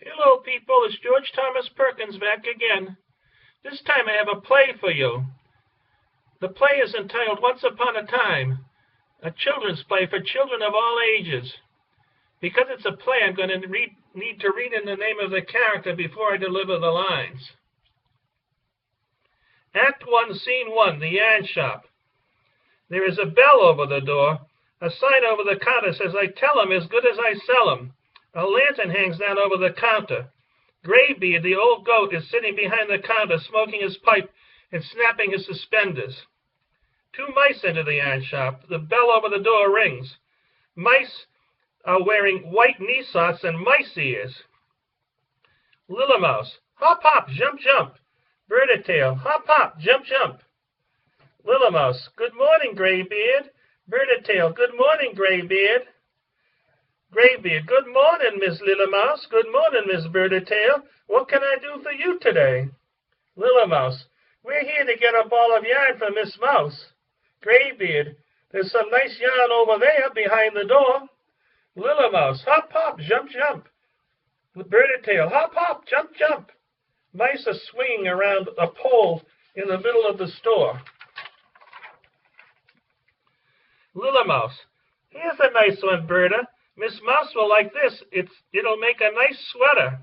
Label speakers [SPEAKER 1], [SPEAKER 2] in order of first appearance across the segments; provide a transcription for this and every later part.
[SPEAKER 1] Hello, people. It's George Thomas Perkins back again. This time I have a play for you. The play is entitled Once Upon a Time, a children's play for children of all ages. Because it's a play, I'm going to need to read in the name of the character before I deliver the lines. Act 1, Scene 1, the yarn shop. There is a bell over the door. A sign over the counter says, "I tell 'em as good as I sell 'em." A lantern hangs down over the counter. Graybeard, the old goat, is sitting behind the counter, smoking his pipe and snapping his suspenders. Two mice enter the yarn shop. The bell over the door rings. Mice are wearing white knee socks and mice ears. Little Mouse, hop, hop, jump, jump. Birditail, hop, hop, jump, jump. Little Mouse, good morning, Graybeard. Birditail, good morning, Graybeard. Graybeard, good morning, Miss Little Mouse. Good morning, Miss Birditail. What can I do for you today? Little Mouse, we're here to get a ball of yarn for Miss Mouse. Graybeard, there's some nice yarn over there behind the door. Little Mouse, hop, hop, jump, jump. Birditail, hop, hop, jump, jump. Mice are swinging around a pole in the middle of the store. Little Mouse, here's a nice one, Berta. Miss Mouse will like this. It'll make a nice sweater.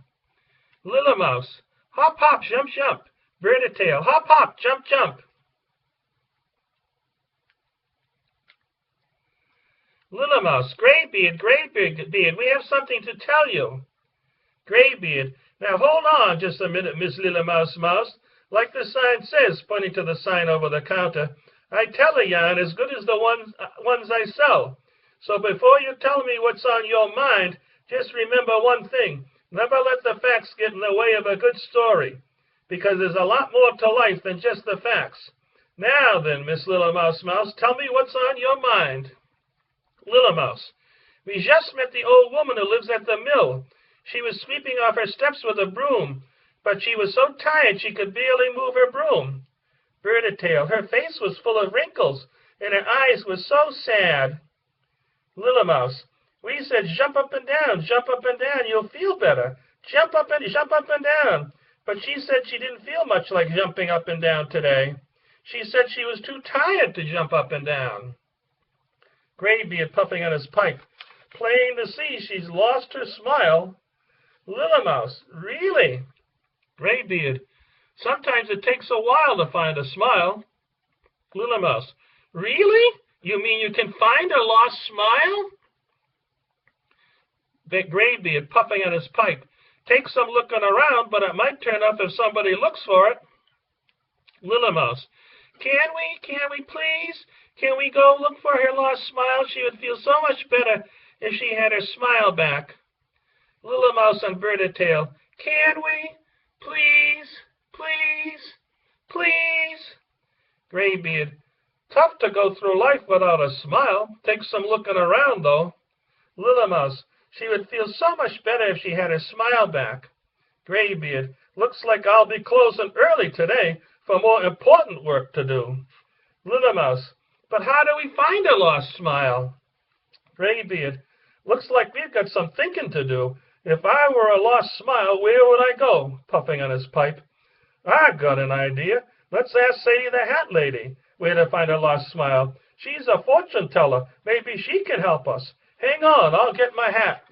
[SPEAKER 1] Little Mouse, hop, hop, jump, jump. Birditail, hop, hop, jump, jump. Little Mouse, Graybeard, Graybeard, we have something to tell you. Graybeard, now hold on just a minute, Miss Little Mouse. Like the sign says, pointing to the sign over the counter, I tell a yarn as good as the ones I sell. So before you tell me what's on your mind, just remember one thing. Never let the facts get in the way of a good story, because there's a lot more to life than just the facts. Now then, Miss Little Mouse, tell me what's on your mind. Little Mouse, we just met the old woman who lives at the mill. She was sweeping off her steps with a broom, but she was so tired she could barely move her broom. Birditail, her face was full of wrinkles, and her eyes were so sad. Little Mouse, we said jump up and down, you'll feel better. Jump up and down. But she said she didn't feel much like jumping up and down today. She said she was too tired to jump up and down. Graybeard, puffing on his pipe, plain to see she's lost her smile. Little Mouse, really? Graybeard, sometimes it takes a while to find a smile. Little Mouse, really? You mean you can find a lost smile? Graybeard, puffing on his pipe, take some looking around, but it might turn up if somebody looks for it. Little Mouse, can we please? Can we go look for her lost smile? She would feel so much better if she had her smile back. Little Mouse and Birditail, can we? Please, please, please. Graybeard, tough to go through life without a smile. Takes some looking around, though. Little Mouse, she would feel so much better if she had her smile back. Graybeard, looks like I'll be closing early today for more important work to do. Little Mouse, but how do we find a lost smile? Graybeard, looks like we've got some thinking to do. If I were a lost smile, where would I go? Puffing on his pipe. I've got an idea. Let's ask Sadie the Hat Lady where to find a lost smile. She's a fortune teller. Maybe she can help us. Hang on, I'll get my hat.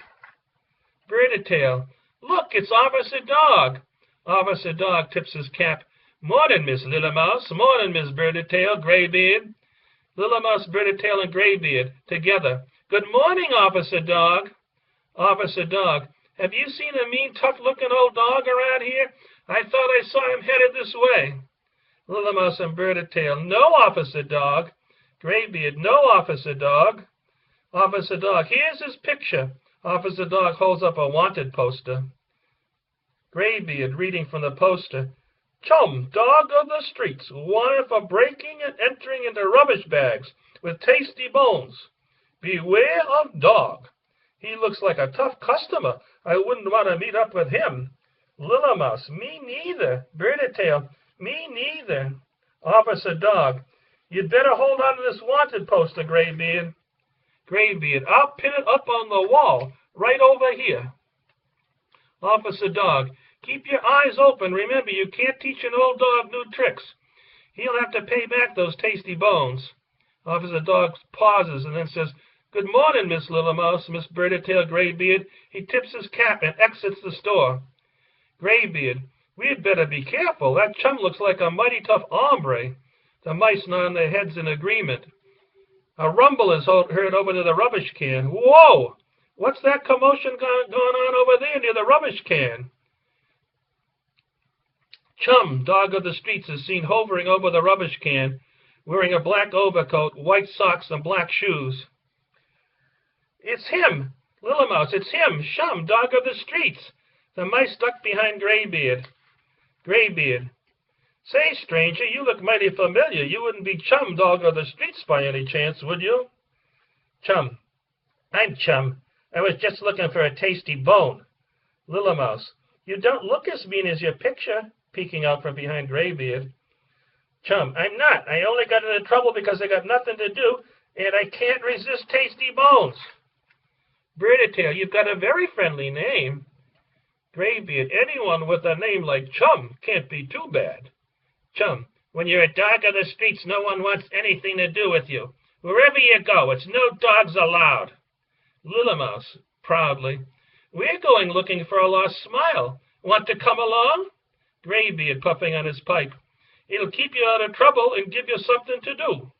[SPEAKER 1] Birditail, look, it's Officer Dog. Officer Dog tips his cap. Morning, Miss Little Mouse. Morning, Miss Birditail, Graybeard. Little Mouse, Birditail, and Graybeard together. Good morning, Officer Dog. Officer Dog, have you seen a mean, tough-looking old dog around here? I thought I saw him headed this way. Little Mouse and Birditail, no, Officer Dog. Graybeard, no, Officer Dog. Officer Dog, here's his picture. Officer Dog holds up a wanted poster. Graybeard, reading from the poster. Chum, dog of the streets, wanted for breaking and entering into rubbish bags with tasty bones. Beware of dog. He looks like a tough customer. I wouldn't want to meet up with him. Little Mouse, me neither. Birditail, me neither. Officer Dog, you'd better hold on to this wanted poster, Graybeard. Graybeard, I'll pin it up on the wall, right over here. Officer Dog, keep your eyes open. Remember, you can't teach an old dog new tricks. He'll have to pay back those tasty bones. Officer Dog pauses and then says, Good morning, Miss Little Mouse, Miss Birdie-tail Graybeard. He tips his cap and exits the store. Graybeard, we'd better be careful. That chum looks like a mighty tough hombre. The mice nod their heads in agreement. A rumble is heard over near the rubbish can. Whoa! What's that commotion going on over there near the rubbish can? Chum, Dog of the Streets, is seen hovering over the rubbish can, wearing a black overcoat, white socks, and black shoes. It's him! Little Mouse, it's him! Chum, Dog of the Streets! The mice duck behind Graybeard. Graybeard. Say, stranger, you look mighty familiar. You wouldn't be Chum, Dog of the Streets by any chance, would you? Chum. I'm Chum. I was just looking for a tasty bone. Little Mouse. You don't look as mean as your picture, peeking out from behind Graybeard. Chum. I'm not. I only got into trouble because I got nothing to do, and I can't resist tasty bones. Birdie-tail, you've got a very friendly name. Graybeard, anyone with a name like Chum can't be too bad. Chum, when you're a dog of the streets, no one wants anything to do with you. Wherever you go, it's no dogs allowed. Little Mouse, proudly, we're going looking for a lost smile. Want to come along? Graybeard, puffing on his pipe. It'll keep you out of trouble and give you something to do.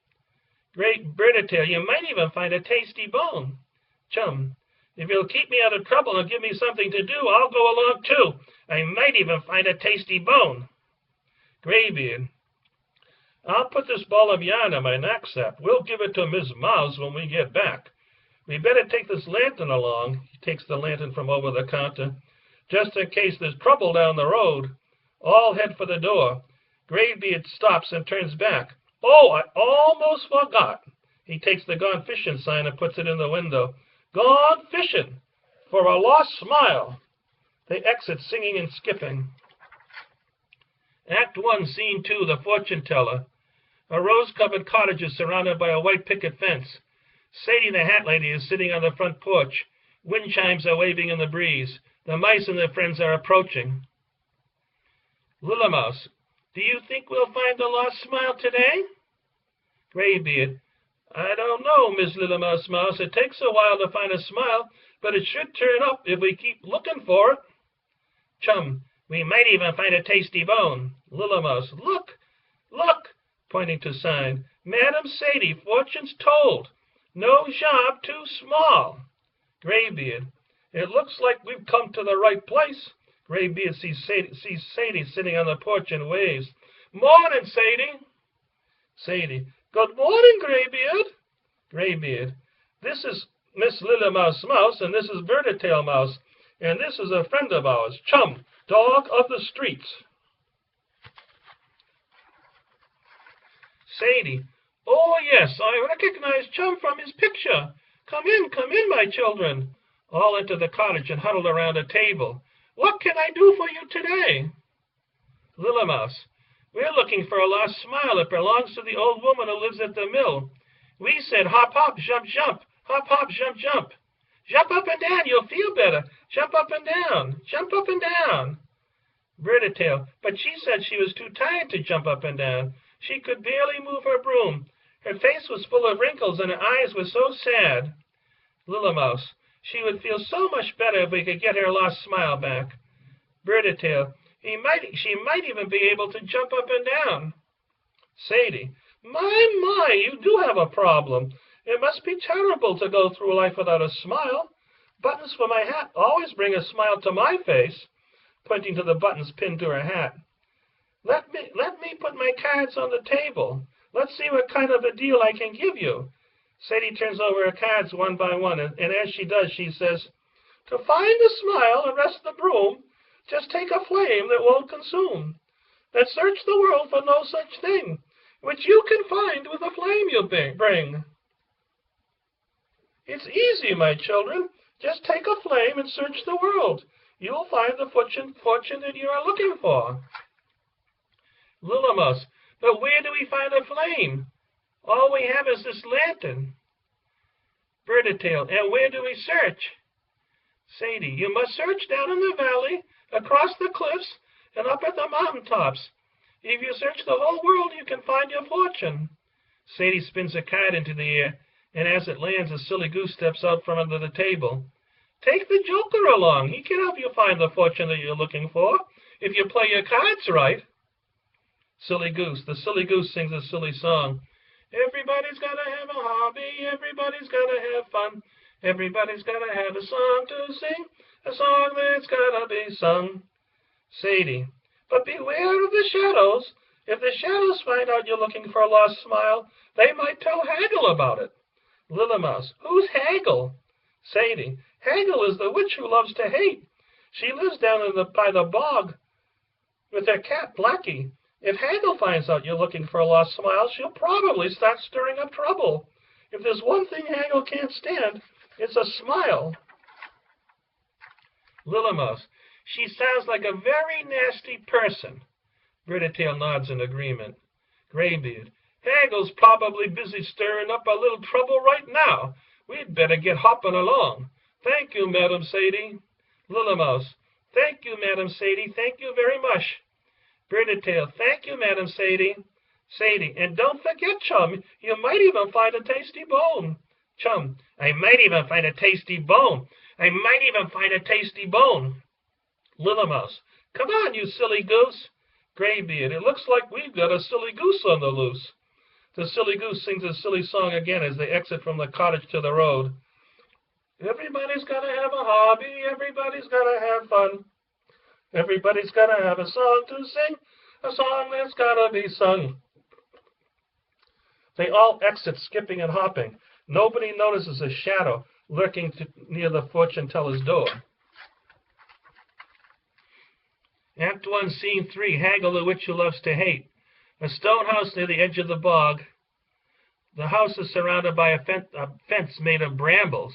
[SPEAKER 1] Birdie-tail, you might even find a tasty bone. Chum, if you'll keep me out of trouble and give me something to do, I'll go along too. I might even find a tasty bone. Graybeard, I'll put this ball of yarn in my knapsack. We'll give it to Miss Mouse when we get back. We better take this lantern along. He takes the lantern from over the counter. Just in case there's trouble down the road. All head for the door. Graybeard stops and turns back. Oh, I almost forgot. He takes the Gone Fishing sign and puts it in the window. Gone fishing for a lost smile. They exit singing and skipping. Act 1, Scene 2, The Fortune Teller. A rose-covered cottage is surrounded by a white picket fence. Sadie the Hat Lady is sitting on the front porch. Wind chimes are waving in the breeze. The mice and their friends are approaching. Little Mouse, do you think we'll find the lost smile today? Graybeard, I don't know, Miss Little Mouse. It takes a while to find a smile, but it should turn up if we keep looking for it. Chum, we might even find a tasty bone. Little Mouse, look, look, pointing to sign. Madam Sadie, fortune's told. No job too small. Graybeard, it looks like we've come to the right place. Graybeard sees Sadie sitting on the porch and waves. Morning, Sadie. Sadie, good morning, Graybeard. Graybeard, this is Miss Little Mouse, and this is Birdie-tail Mouse, and this is a friend of ours, Chum, Dog of the Streets. Sadie, oh yes, I recognize Chum from his picture. Come in, my children. All enter the cottage and huddle around a table. What can I do for you today? Little Mouse, we're looking for a lost smile. It belongs to the old woman who lives at the mill. We said hop, hop, jump, jump. Hop, hop, jump, jump. Jump up and down, you'll feel better. Jump up and down. Jump up and down. Birdie-tail, but she said she was too tired to jump up and down. She could barely move her broom. Her face was full of wrinkles and her eyes were so sad. Little Mouse, she would feel so much better if we could get her lost smile back. Birdie-tail, she might even be able to jump up and down. Sadie, my, you do have a problem. It must be terrible to go through life without a smile. Buttons for my hat always bring a smile to my face, pointing to the buttons pinned to her hat. Let me put my cards on the table. Let's see what kind of a deal I can give you. Sadie turns over her cards one by one, and as she does, she says, to find a smile and rest the broom, just take a flame that won't consume. Then search the world for no such thing, which you can find with the flame you bring. It's easy, my children. Just take a flame and search the world. You'll find the fortune that you are looking for. Little Mouse, but where do we find a flame? All we have is this lantern. Birdie-tail, and where do we search? Sadie, you must search down in the valley, across the cliffs, and up at the mountain tops. If you search the whole world, you can find your fortune. Sadie spins a card into the air, and as it lands, a silly goose steps out from under the table. Take the Joker along. He can help you find the fortune that you're looking for, if you play your cards right. Silly goose. The silly goose sings a silly song. Everybody's got to have a hobby. Everybody's got to have fun. Everybody's got to have a song to sing, a song that's got to be sung. Sadie, but beware of the shadows. If the shadows find out you're looking for a lost smile, they might tell Haggle about it. Little Mouse, who's Haggle? Sadie, Haggle is the witch who loves to hate. She lives down by the bog with her cat, Blackie. If Haggle finds out you're looking for a lost smile, she'll probably start stirring up trouble. If there's one thing Haggle can't stand, it's a smile. Little Mouse, she sounds like a very nasty person. Birdie-tail nods in agreement. Graybeard, Haggle's probably busy stirring up a little trouble right now. We'd better get hopping along. Thank you, Madam Sadie. Little Mouse, thank you, Madam Sadie. Thank you very much. Birdie-tail, thank you, Madam Sadie. Sadie, and don't forget, Chum, you might even find a tasty bone. Chum, I might even find a tasty bone. I might even find a tasty bone. Little Mouse, come on, you silly goose. Graybeard, it looks like we've got a silly goose on the loose. The silly goose sings a silly song again as they exit from the cottage to the road. Everybody's got to have a hobby. Everybody's got to have fun. Everybody's got to have a song to sing, a song that's got to be sung. They all exit, skipping and hopping. Nobody notices a shadow lurking near the fortune teller's door. Act 1, Scene 3, Haggle the Witch Who Loves to Hate. A stone house near the edge of the bog. The house is surrounded by a fence made of brambles.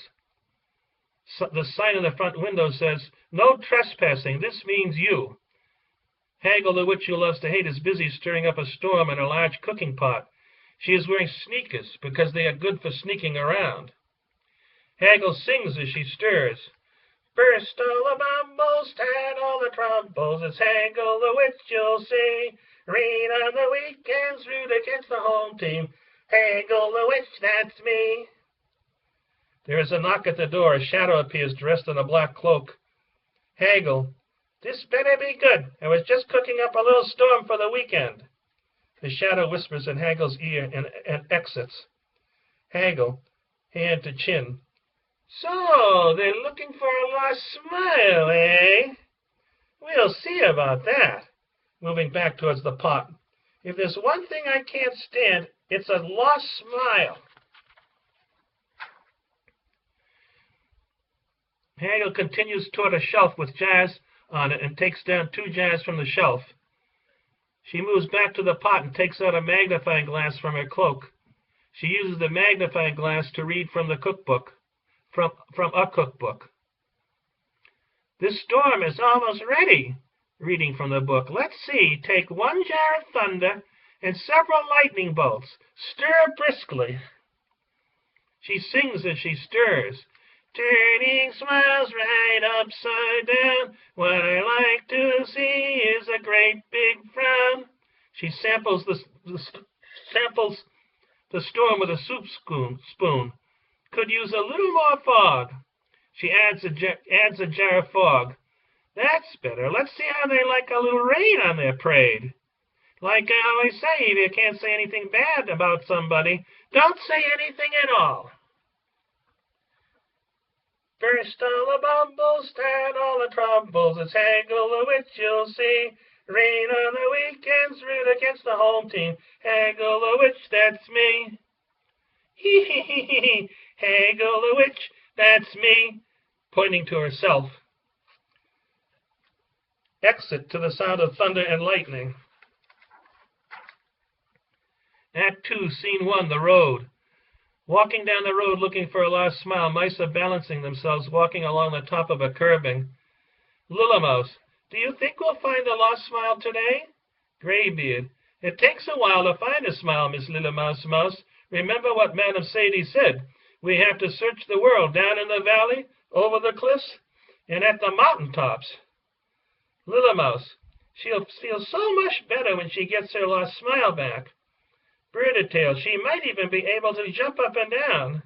[SPEAKER 1] The sign in the front window says, "No trespassing, this means you." Haggle the Witch Who Loves to Hate is busy stirring up a storm in a large cooking pot. She is wearing sneakers because they are good for sneaking around. Haggle sings as she stirs. Burst all the bumbles, tad all the troubles, it's Haggle the Witch you'll see. Rain on the weekends, root against the home team. Haggle the Witch, that's me. There is a knock at the door. A shadow appears dressed in a black cloak. Haggle, this better be good. I was just cooking up a little storm for the weekend. The shadow whispers in Haggle's ear and exits. Haggle, hand to chin. So, they're looking for a lost smile, eh? We'll see about that. Moving back towards the pot. If there's one thing I can't stand, it's a lost smile. Haggle continues toward a shelf with jars on it and takes down 2 jars from the shelf. She moves back to the pot and takes out a magnifying glass from her cloak. She uses the magnifying glass to read from the cookbook, from a cookbook. This storm is almost ready. Reading from the book. Let's see. Take 1 jar of thunder and several lightning bolts. Stir briskly. She sings as she stirs. Turning smiles right upside down. What I like to see is a great big frown. She samples the storm with a soup spoon. Could use a little more fog. She adds a jar of fog. That's better. Let's see how they like a little rain on their parade. Like I always say, if you can't say anything bad about somebody, don't say anything at all. Burst all the bumbles, start all the troubles, it's Haggle the Witch you'll see. Rain on the weekends, root against the home team. Haggle the Witch, that's me. Hee hee hee hee, Haggle the Witch, that's me. Pointing to herself. Exit to the sound of thunder and lightning. Act 2, Scene 1, the road. Walking down the road looking for a lost smile, mice are balancing themselves, walking along the top of a curbing. Little Mouse, do you think we'll find a lost smile today? Graybeard, it takes a while to find a smile, Miss Little Mouse. Remember what Madam Sadie said. We have to search the world, down in the valley, over the cliffs, and at the mountain tops. Little Mouse, she'll feel so much better when she gets her lost smile back. Birdie-tail, she might even be able to jump up and down.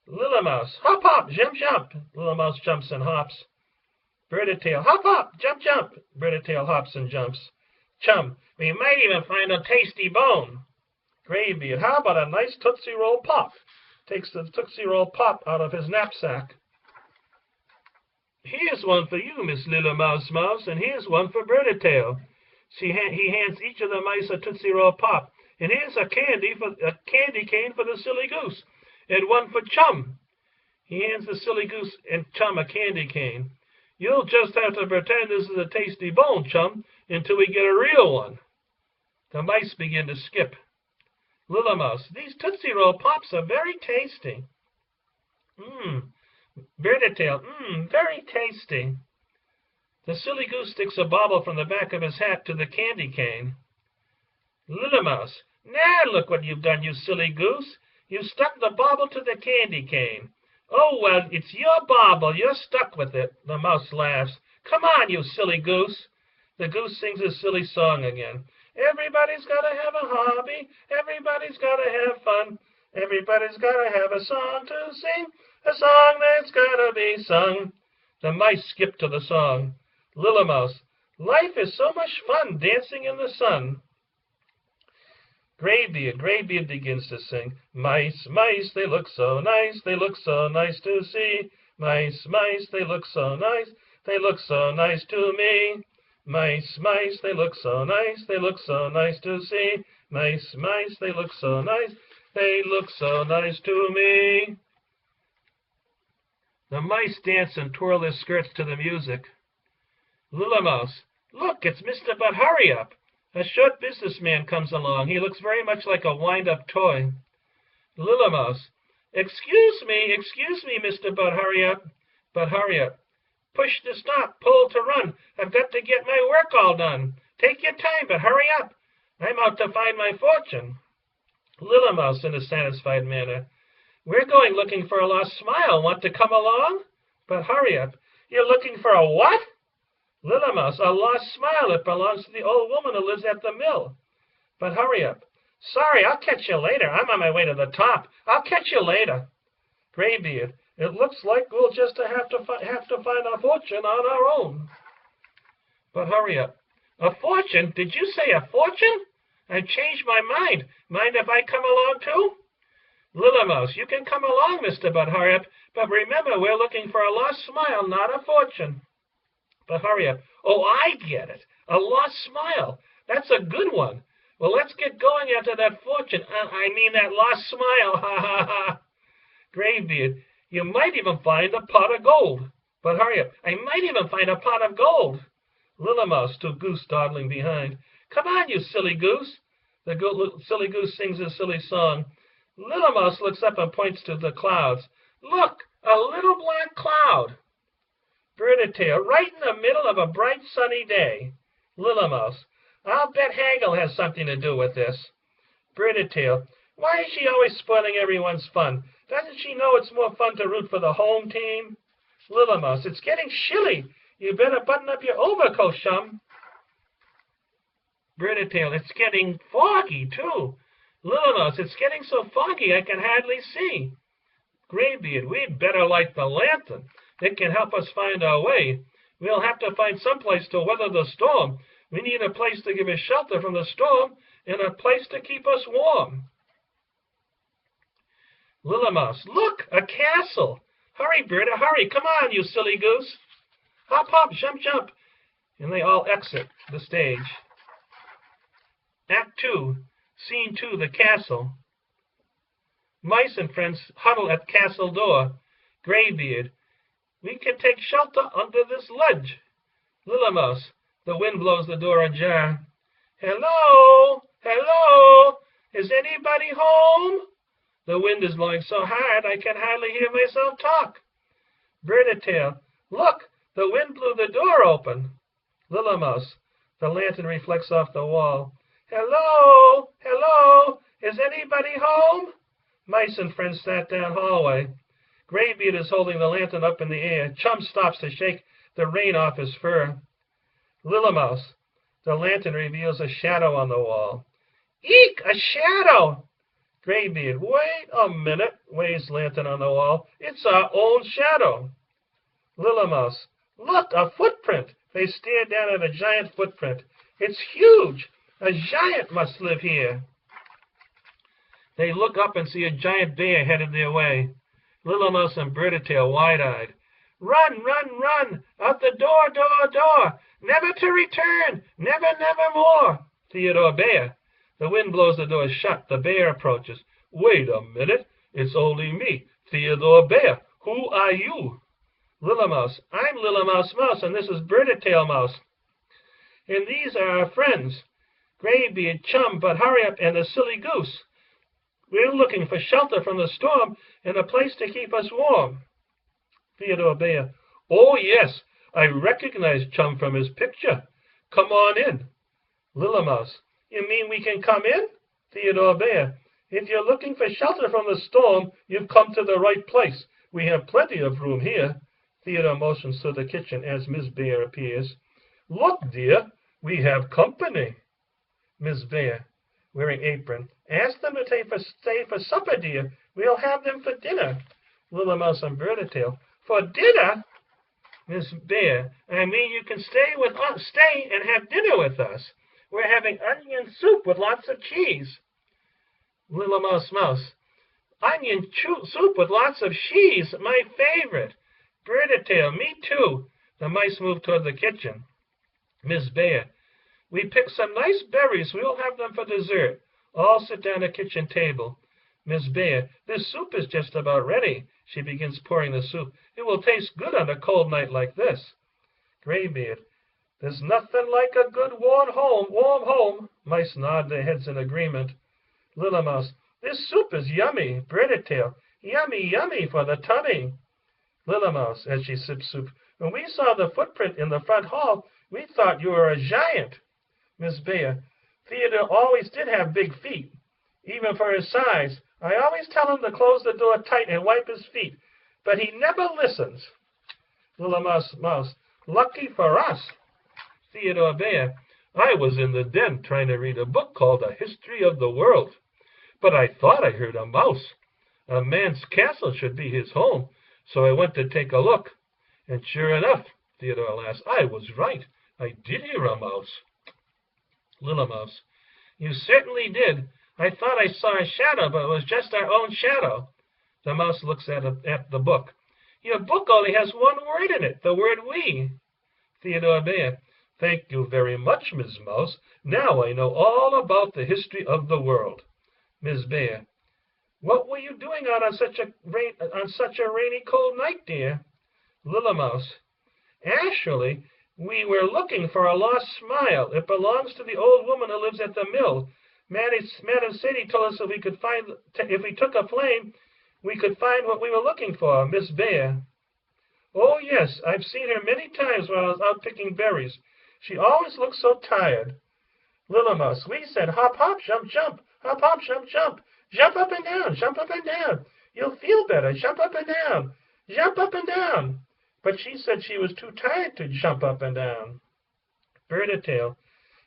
[SPEAKER 1] Little Mouse, hop, hop, jump, jump. Little Mouse jumps and hops. Birdie-tail, hop, hop, jump, jump. Birdie-tail hops and jumps. Chum, we might even find a tasty bone. Graybeard, how about a nice Tootsie Roll Pop? Takes the Tootsie Roll Pop out of his knapsack. Here's one for you, Miss Little Mouse, and here's one for Birdie-tail. He hands each of the mice a Tootsie Roll Pop. And here's a candy cane for the silly goose, and one for Chum. He hands the silly goose and Chum a candy cane. You'll just have to pretend this is a tasty bone, Chum, until we get a real one. The mice begin to skip. Little Mouse, these Tootsie Roll Pops are very tasty. Birdie-tail, very tasty. The silly goose sticks a bauble from the back of his hat to the candy cane. Little Mouse, now look what you've done, you silly goose. You stuck the bauble to the candy cane. Oh, well, it's your bauble. You're stuck with it. The mouse laughs. Come on, you silly goose. The goose sings his silly song again. Everybody's got to have a hobby. Everybody's got to have fun. Everybody's got to have a song to sing. A song that's got to be sung. The mice skip to the song. Little Mouse, life is so much fun dancing in the sun. Graybeard begins to sing. Mice, mice, they look so nice. They look so nice to see. Mice, mice, they look so nice. They look so nice to me. Mice, mice, they look so nice. They look so nice to see. Mice, mice, they look so nice. They look so nice to me. The mice dance and twirl their skirts to the music. Little Mouse, look, it's Mr. But Hurry Up. A short businessman comes along. He looks very much like a wind-up toy. Little Mouse, excuse me, Mr. But Hurry Up. But Hurry Up, push to stop, pull to run. I've got to get my work all done. Take your time, but hurry up. I'm out to find my fortune. Little Mouse, in a satisfied manner, we're going looking for a lost smile. Want to come along? But Hurry Up, you're looking for a what? Little Mouse, a lost smile. It belongs to the old woman who lives at the mill. But Hurry Up, sorry, I'll catch you later. I'm on my way to the top. I'll catch you later. Graybeard, it looks like we'll just have to find a fortune on our own. But Hurry Up, a fortune? Did you say a fortune? I've changed my mind. Mind if I come along too? Little Mouse, you can come along, Mr. But Hurry Up, but remember, we're looking for a lost smile, not a fortune. But Hurry Up, oh, I get it. A lost smile. That's a good one. Well, let's get going after that fortune. I mean that lost smile. Ha, ha, ha. Graybeard, you might even find a pot of gold. But Hurry Up, I might even find a pot of gold. Little Mouse, to Goose dawdling behind. Come on, you silly goose. The silly goose sings a silly song. Little Mouse looks up and points to the clouds. Look, a little black cloud. Birdie-tail, right in the middle of a bright sunny day. Little Mouse, I'll bet Haggle has something to do with this. Birdie-tail, why is she always spoiling everyone's fun? Doesn't she know it's more fun to root for the home team? Little Mouse, it's getting chilly. You better button up your overcoat, chum. Birdie-tail, it's getting foggy, too. Little Mouse, it's getting so foggy I can hardly see. Graybeard, we'd better light the lantern. It can help us find our way. We'll have to find some place to weather the storm. We need a place to give us shelter from the storm and a place to keep us warm. Little Mouse, look, a castle. Hurry, Birdie, hurry. Come on, you silly goose. Hop, hop, jump, jump. And they all exit the stage. Act 2, Scene 2, the castle. Mice and friends huddle at castle door. Graybeard, we can take shelter under this ledge. Little Mouse, the wind blows the door ajar. Hello, hello, is anybody home? The wind is blowing so hard I can hardly hear myself talk. Birdie-tail, look, the wind blew the door open. Little Mouse, the lantern reflects off the wall. Hello, hello, is anybody home? Mice and friends sat down hallway. Graybeard is holding the lantern up in the air. Chum stops to shake the rain off his fur. Lillamouse. The lantern reveals a shadow on the wall. Eek! A shadow! Graybeard. Wait a minute, waves lantern on the wall. It's our own shadow. Lillamouse. Look, a footprint. They stare down at a giant footprint. It's huge. A giant must live here. They look up and see a giant bear headed their way. Lillamouse and Birditail wide-eyed. Run, run, run! Out the door, door, door! Never to return! Never, never more! Theodore Bear. The wind blows the door shut. The bear approaches. Wait a minute. It's only me, Theodore Bear. Who are you? Lillamouse. I'm Lillamouse Mouse, and this is Birditail Mouse. And these are our friends, Graybeard, Chum, But Hurry Up, and the Silly Goose. We're looking for shelter from the storm and a place to keep us warm. Theodore Bear. Oh, yes, I recognize Chum from his picture. Come on in. Lillamouse. You mean we can come in? Theodore Bear. If you're looking for shelter from the storm, you've come to the right place. We have plenty of room here. Theodore motions to the kitchen as Miss Bear appears. Look, dear, we have company. Miss Bear, wearing apron. Ask them to stay for supper, dear. We'll have them for dinner. Lillamouse and Birditail. For dinner? Miss Bear, I mean you can stay and have dinner with us. We're having onion soup with lots of cheese. Lillamouse Mouse. Onion soup with lots of cheese, my favorite. Birditail, me too. The mice move toward the kitchen. Miss Bear. We picked some nice berries. We'll have them for dessert. All sit down at kitchen table. Miss Bear. This soup is just about ready. She begins pouring the soup. It will taste good on a cold night like this. Graybeard. There's nothing like a good warm home. Mice nod their heads in agreement. Lillamouse. This soup is yummy. Birditail. Yummy, yummy for the tummy. Lillamouse, as she sips soup. When we saw the footprint in the front hall, we thought you were a giant. Miss Bear. Theodore always did have big feet, even for his size. I always tell him to close the door tight and wipe his feet, but he never listens. Lillamouse Mouse. Lucky for us. Theodore Bear. I was in the den trying to read a book called A History of the World, but I thought I heard a mouse. A man's castle should be his home, so I went to take a look. And sure enough, Theodore laughs, I was right. I did hear a mouse. Lillamouse. You certainly did. I thought I saw a shadow, but it was just our own shadow. The mouse looks at the book. Your book only has one word in it, the word we. Theodore Bear. Thank you very much, Ms. Mouse. Now I know all about the history of the world. Ms. Bear. What were you doing out on such a rainy, cold night, dear? Lillamouse. Actually, we were looking for a lost smile. It belongs to the old woman who lives at the mill. Madam Sadie told us if we took a flame, we could find what we were looking for, Miss Bear. Oh, yes, I've seen her many times when I was out picking berries. She always looks so tired. Lillamouse. We said, hop, hop, jump, jump. Hop, hop, jump, jump. Jump up and down, jump up and down. You'll feel better. Jump up and down. Jump up and down. But she said she was too tired to jump up and down. Birditail.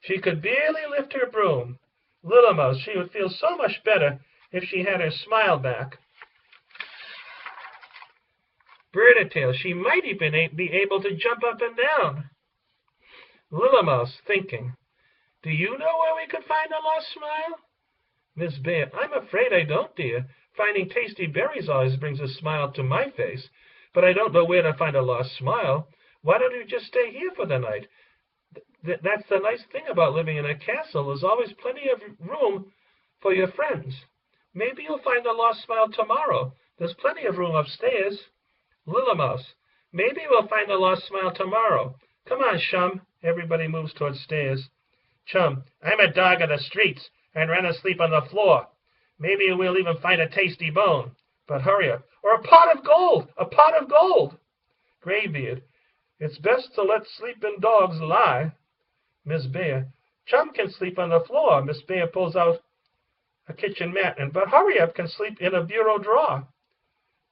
[SPEAKER 1] She could barely lift her broom. Lillamouse. She would feel so much better if she had her smile back. Birditail. She might even be able to jump up and down. Lillamouse, thinking. Do you know where we could find a lost smile? Miss Bear. I'm afraid I don't, dear. Finding tasty berries always brings a smile to my face, but I don't know where to find a lost smile. Why don't you just stay here for the night? That's the nice thing about living in a castle. There's always plenty of room for your friends. Maybe you'll find a lost smile tomorrow. There's plenty of room upstairs. Lillamouse. Maybe we'll find a lost smile tomorrow. Come on, Chum. Everybody moves towards stairs. Chum. I'm a dog of the streets. I'd rather sleep on the floor. Maybe we'll even find a tasty bone. But hurry up. Or a pot of gold! A pot of gold! Graybeard. It's best to let sleeping dogs lie. Miss Bear. Chum can sleep on the floor. Miss Bear pulls out a kitchen mat, But Hurry Up can sleep in a bureau drawer.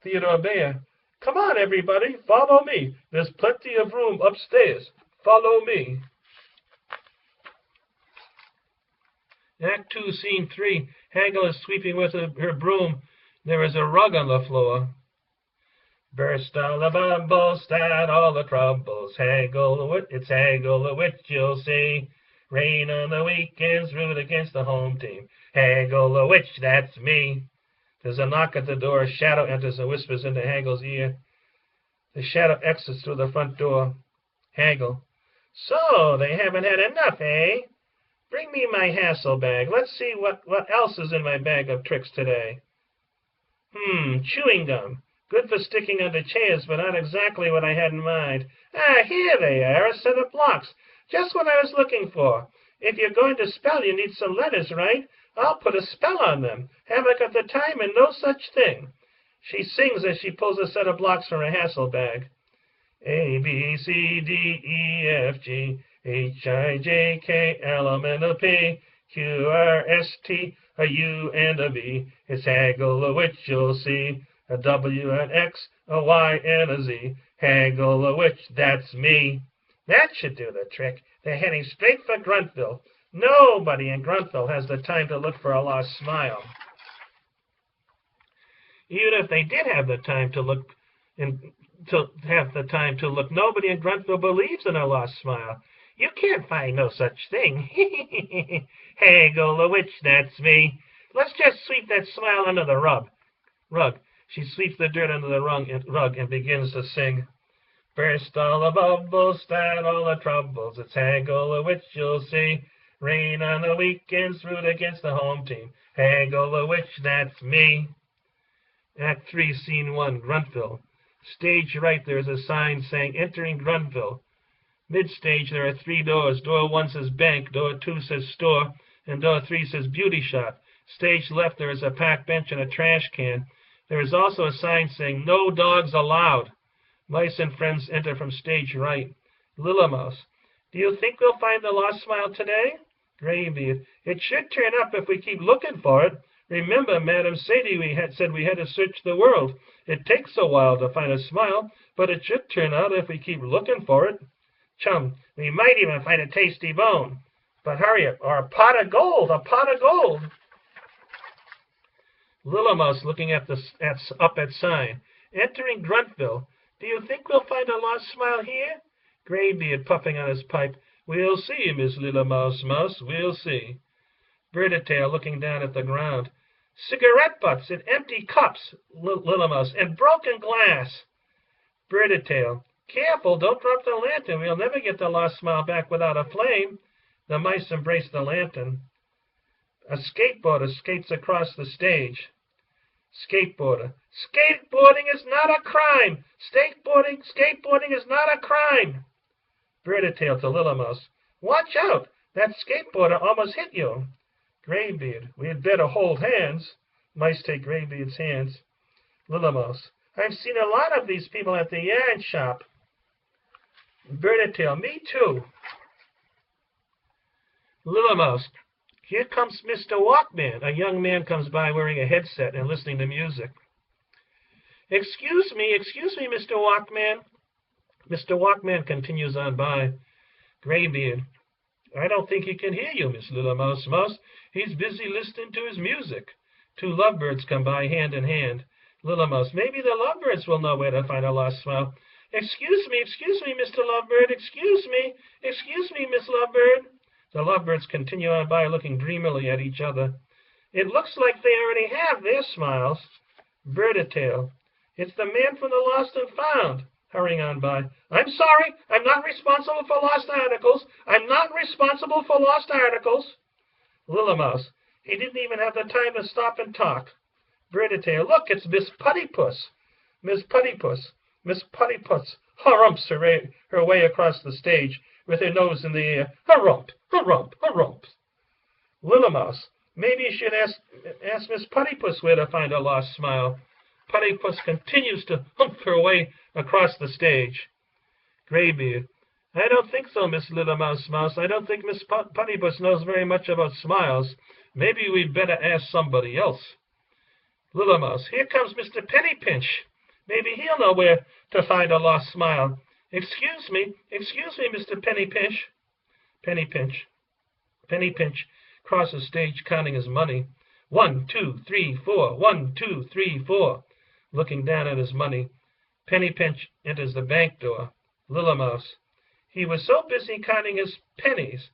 [SPEAKER 1] Theodore Bear. Come on, everybody, follow me. There's plenty of room upstairs. Follow me. Act 2, Scene 3. Hagel is sweeping with her broom. There is a rug on the floor. Burst all the bubbles, start all the troubles. It's Hagel the witch, you'll see. Rain on the weekends, root against the home team. Hagel the witch, that's me. There's a knock at the door. A shadow enters and whispers into Hagel's ear. The shadow exits through the front door. Hagel. So, they haven't had enough, eh? Bring me my hassle bag. Let's see what else is in my bag of tricks today. Chewing gum. Good for sticking under chairs, but not exactly what I had in mind. Ah, here they are, a set of blocks. Just what I was looking for. If you're going to spell, you need some letters, right? I'll put a spell on them. Haven't got the time and no such thing. She sings as she pulls a set of blocks from her hassle bag. A, B, C, D, E, F, G, H, I, J, K, L, M, N, O, P, Q, R, S, T, a U, and a V. It's Hagel the witch, you'll see. A W, an X, a Y, and a Z. Hagel the witch, that's me. That should do the trick. They're heading straight for Gruntville. Nobody in Gruntville has the time to look for a lost smile. Even if they did have the time to look, nobody in Gruntville believes in a lost smile. You can't find no such thing. Hagel the witch, that's me. Let's just sweep that smile under the rug. She sweeps the dirt under the rug and begins to sing. Burst all the bubbles, start all the troubles. It's Hagel the witch, you'll see. Rain on the weekends, root against the home team. Hagel the witch, that's me. Act 3, Scene 1, Gruntville. Stage right, there is a sign saying, Entering Gruntville. Mid-stage, there are 3 doors. Door 1 says Bank, Door 2 says Store, and Door 3 says Beauty Shop. Stage left, there is a park bench and a trash can. There is also a sign saying, No dogs allowed. Mice and friends enter from stage right. Little Mouse. Do you think we'll find the lost smile today? Graybeard. It should turn up if we keep looking for it. Remember, Madam Sadie said we had to search the world. It takes a while to find a smile, but it should turn out if we keep looking for it. Chum. We might even find a tasty bone. But hurry up, or a pot of gold, Little Mouse looking up at sign. Entering Gruntville. Do you think we'll find a lost smile here? Graybeard puffing on his pipe. We'll see, Miss Little Mouse, we'll see. Birditail looking down at the ground. Cigarette butts and empty cups, Little Mouse, and broken glass. Birditail. Careful, don't drop the lantern. We'll never get the lost smile back without a flame. The mice embrace the lantern. A skateboarder skates across the stage. Skateboarder. Skateboarding is not a crime. Skateboarding is not a crime. Birditail to Little Mouse. Watch out. That skateboarder almost hit you. Graybeard. We had better hold hands. Mice take Graybeard's hands. Little Mouse. I've seen a lot of these people at the yarn shop. Birditail. Me too. Little Mouse. Here comes Mr. Walkman. A young man comes by wearing a headset and listening to music. Excuse me, Mr. Walkman. Mr. Walkman continues on by. Graybeard. I don't think he can hear you, Miss Little Mouse. He's busy listening to his music. 2 lovebirds come by hand in hand. Little Mouse. Maybe the lovebirds will know where to find a lost smile. Excuse me, Mr. Lovebird. Excuse me, Miss Lovebird. The lovebirds continue on by looking dreamily at each other. It looks like they already have their smiles. Birditail. It's the man from the Lost and Found. Hurrying on by. I'm sorry. I'm not responsible for lost articles. Little Mouse. He didn't even have the time to stop and talk. Birditail. Look, it's Miss Puttypuss. Miss Puttypuss harumps her way across the stage with her nose in the air. Harump. Little Mouse. Maybe you should ask Miss Puttypuss where to find a lost smile. Puttypuss continues to hump her way across the stage. Graybeard. I don't think so, Miss Little Mouse. I don't think Miss Puttypuss knows very much about smiles. Maybe we'd better ask somebody else. Little Mouse. Here comes Mr. Pennypinch. Maybe he'll know where to find a lost smile. Excuse me, Mr. Penny Pinch. Penny Pinch. Penny Pinch crosses stage counting his money. 1, 2, 3, 4. 1, 2, 3, 4. Looking down at his money. Penny Pinch enters the bank door. Little Mouse. He was so busy counting his pennies.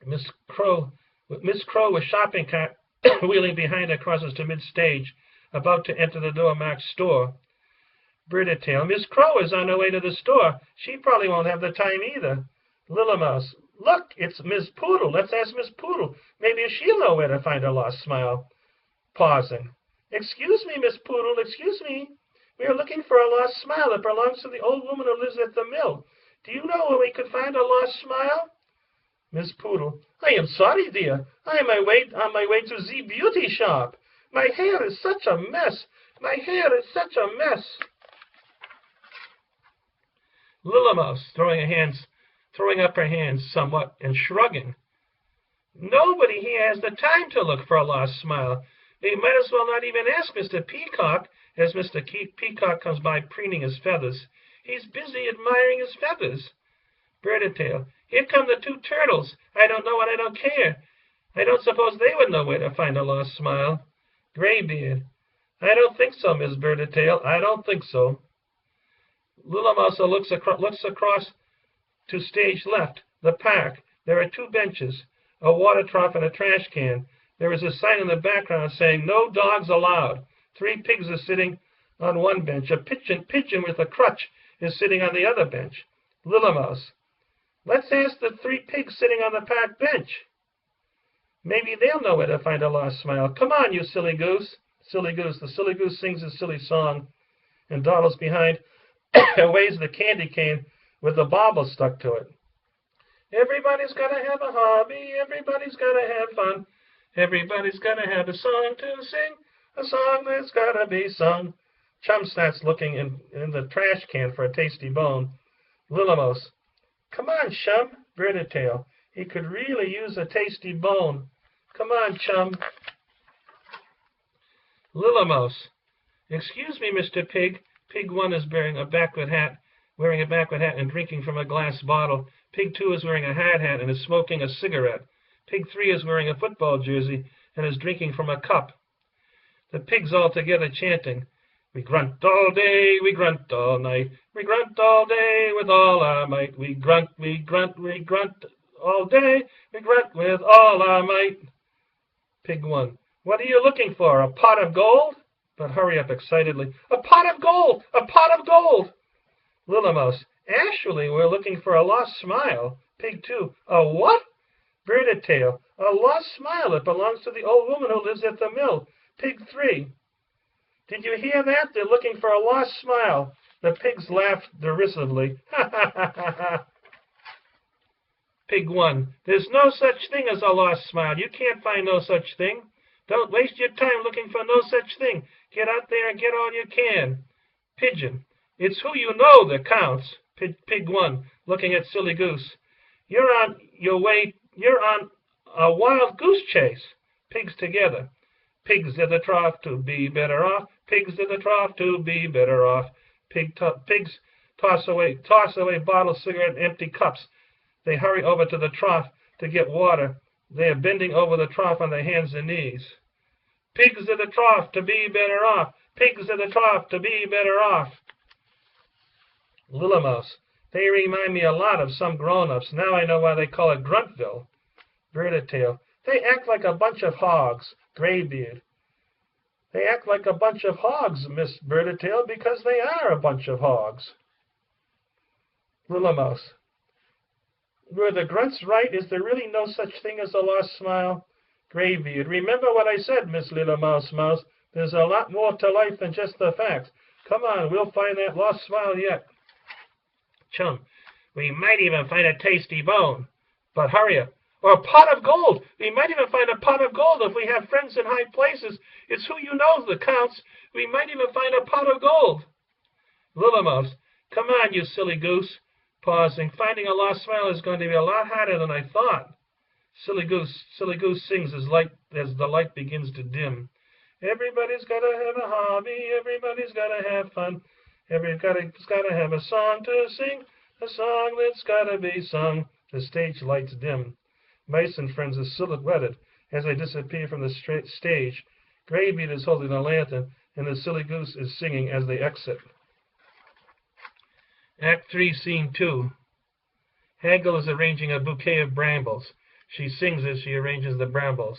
[SPEAKER 1] Miss Crow with shopping cart wheeling behind her crosses to mid-stage, about to enter the door marked store. Birdie-tail. Miss Crow is on her way to the store. She probably won't have the time either. Little Mouse. Look, it's Miss Poodle. Let's ask Miss Poodle. Maybe she'll know where to find her lost smile. Pausing. Excuse me, Miss Poodle, excuse me. We are looking for a lost smile that belongs to the old woman who lives at the mill. Do you know where we could find a lost smile? Miss Poodle. I am sorry, dear. I am on my way to the beauty shop. My hair is such a mess. My hair is such a mess. Little Mouse, throwing up her hands somewhat and shrugging. Nobody here has the time to look for a lost smile. They might as well not even ask Mr. Peacock, as Mr. Peacock comes by preening his feathers. He's busy admiring his feathers. Birdie-tail. Here come the 2 turtles. I don't know and I don't care. I don't suppose they would know where to find a lost smile. Graybeard. I don't think so, Miss Birdie-tail. I don't think so. Little Mouse looks across to stage left, the park. There are 2 benches, a water trough and a trash can. There is a sign in the background saying, "No dogs allowed." 3 pigs are sitting on one bench. A pigeon with a crutch is sitting on the other bench. Little Mouse. Let's ask the 3 pigs sitting on the park bench. Maybe they'll know where to find a lost smile. Come on, you silly goose. Silly goose. The silly goose sings his silly song and dawdles behind and waves the candy cane with the bauble stuck to it. Everybody's got to have a hobby. Everybody's got to have fun. Everybody's got to have a song to sing. A song that's got to be sung. Chum starts looking in the trash can for a tasty bone. Little Mouse. Come on, Chum. Birdie-tail. He could really use a tasty bone. Come on, Chum. Little Mouse. Excuse me, Mr. Pig. Pig 1 is wearing a backward hat and drinking from a glass bottle. Pig 2 is wearing a hard hat and is smoking a cigarette. Pig 3 is wearing a football jersey and is drinking from a cup. The pigs all together chanting, "We grunt all day, we grunt all night. We grunt all day with all our might. We grunt, we grunt, we grunt all day. We grunt with all our might." Pig 1. What are you looking for, a pot of gold? But hurry up excitedly. A pot of gold! A pot of gold! Little Mouse. Actually, we're looking for a lost smile. Pig 2. A what? Birdie-tail. A lost smile that belongs to the old woman who lives at the mill. Pig 3. Did you hear that? They're looking for a lost smile. The pigs laughed derisively. Ha ha ha ha ha. Pig 1. There's no such thing as a lost smile. You can't find no such thing. Don't waste your time looking for no such thing. Get out there and get all you can. Pigeon. It's who you know that counts. Pig 1, looking at Silly Goose. You're on a wild goose chase. Pigs together. Pigs in the trough to be better off. Pigs in the trough to be better off. Pigs toss away bottles, cigarette, and empty cups. They hurry over to the trough to get water. They are bending over the trough on their hands and knees. Pigs in the trough to be better off. Pigs in the trough to be better off. Little Mouse. They remind me a lot of some grown-ups. Now I know why they call it Gruntville. Birdie-tail. They act like a bunch of hogs. Graybeard. They act like a bunch of hogs, Miss Birdie-tail, because they are a bunch of hogs. Little Mouse. Were the grunts right? Is there really no such thing as a lost smile? Graybeard. Remember what I said, Miss Little Mouse. There's a lot more to life than just the facts. Come on, we'll find that lost smile yet. Chum. We might even find a tasty bone. But hurry up. Or a pot of gold. We might even find a pot of gold if we have friends in high places. It's who you know that counts. We might even find a pot of gold. Little Mouse. Come on, you silly goose. Pausing. Finding a lost smile is going to be a lot harder than I thought. Silly Goose sings as the light begins to dim. Everybody's got to have a hobby. Everybody's got to have fun. Everybody's got to have a song to sing, a song that's got to be sung. The stage lights dim. Mice and friends are silhouetted as they disappear from the stage. Graybeard is holding a lantern, and the silly goose is singing as they exit. Act 3, Scene 2. Hagel is arranging a bouquet of brambles. She sings as she arranges the brambles.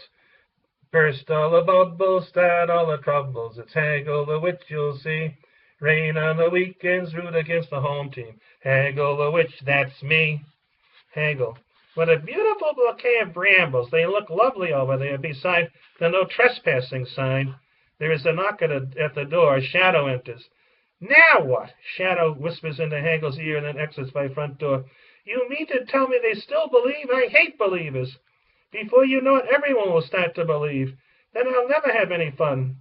[SPEAKER 1] Burst all the bubbles, start all the troubles. It's Hagel the witch, you'll see. Rain on the weekends, root against the home team. Hagel the witch, that's me. Hagel. What a beautiful bouquet of brambles. They look lovely over there beside the no trespassing sign. There is a knock at the door. Shadow enters. Now what? Shadow whispers into Hagel's ear and then exits by front door. You mean to tell me they still believe? I hate believers. Before you know it, everyone will start to believe. Then I'll never have any fun.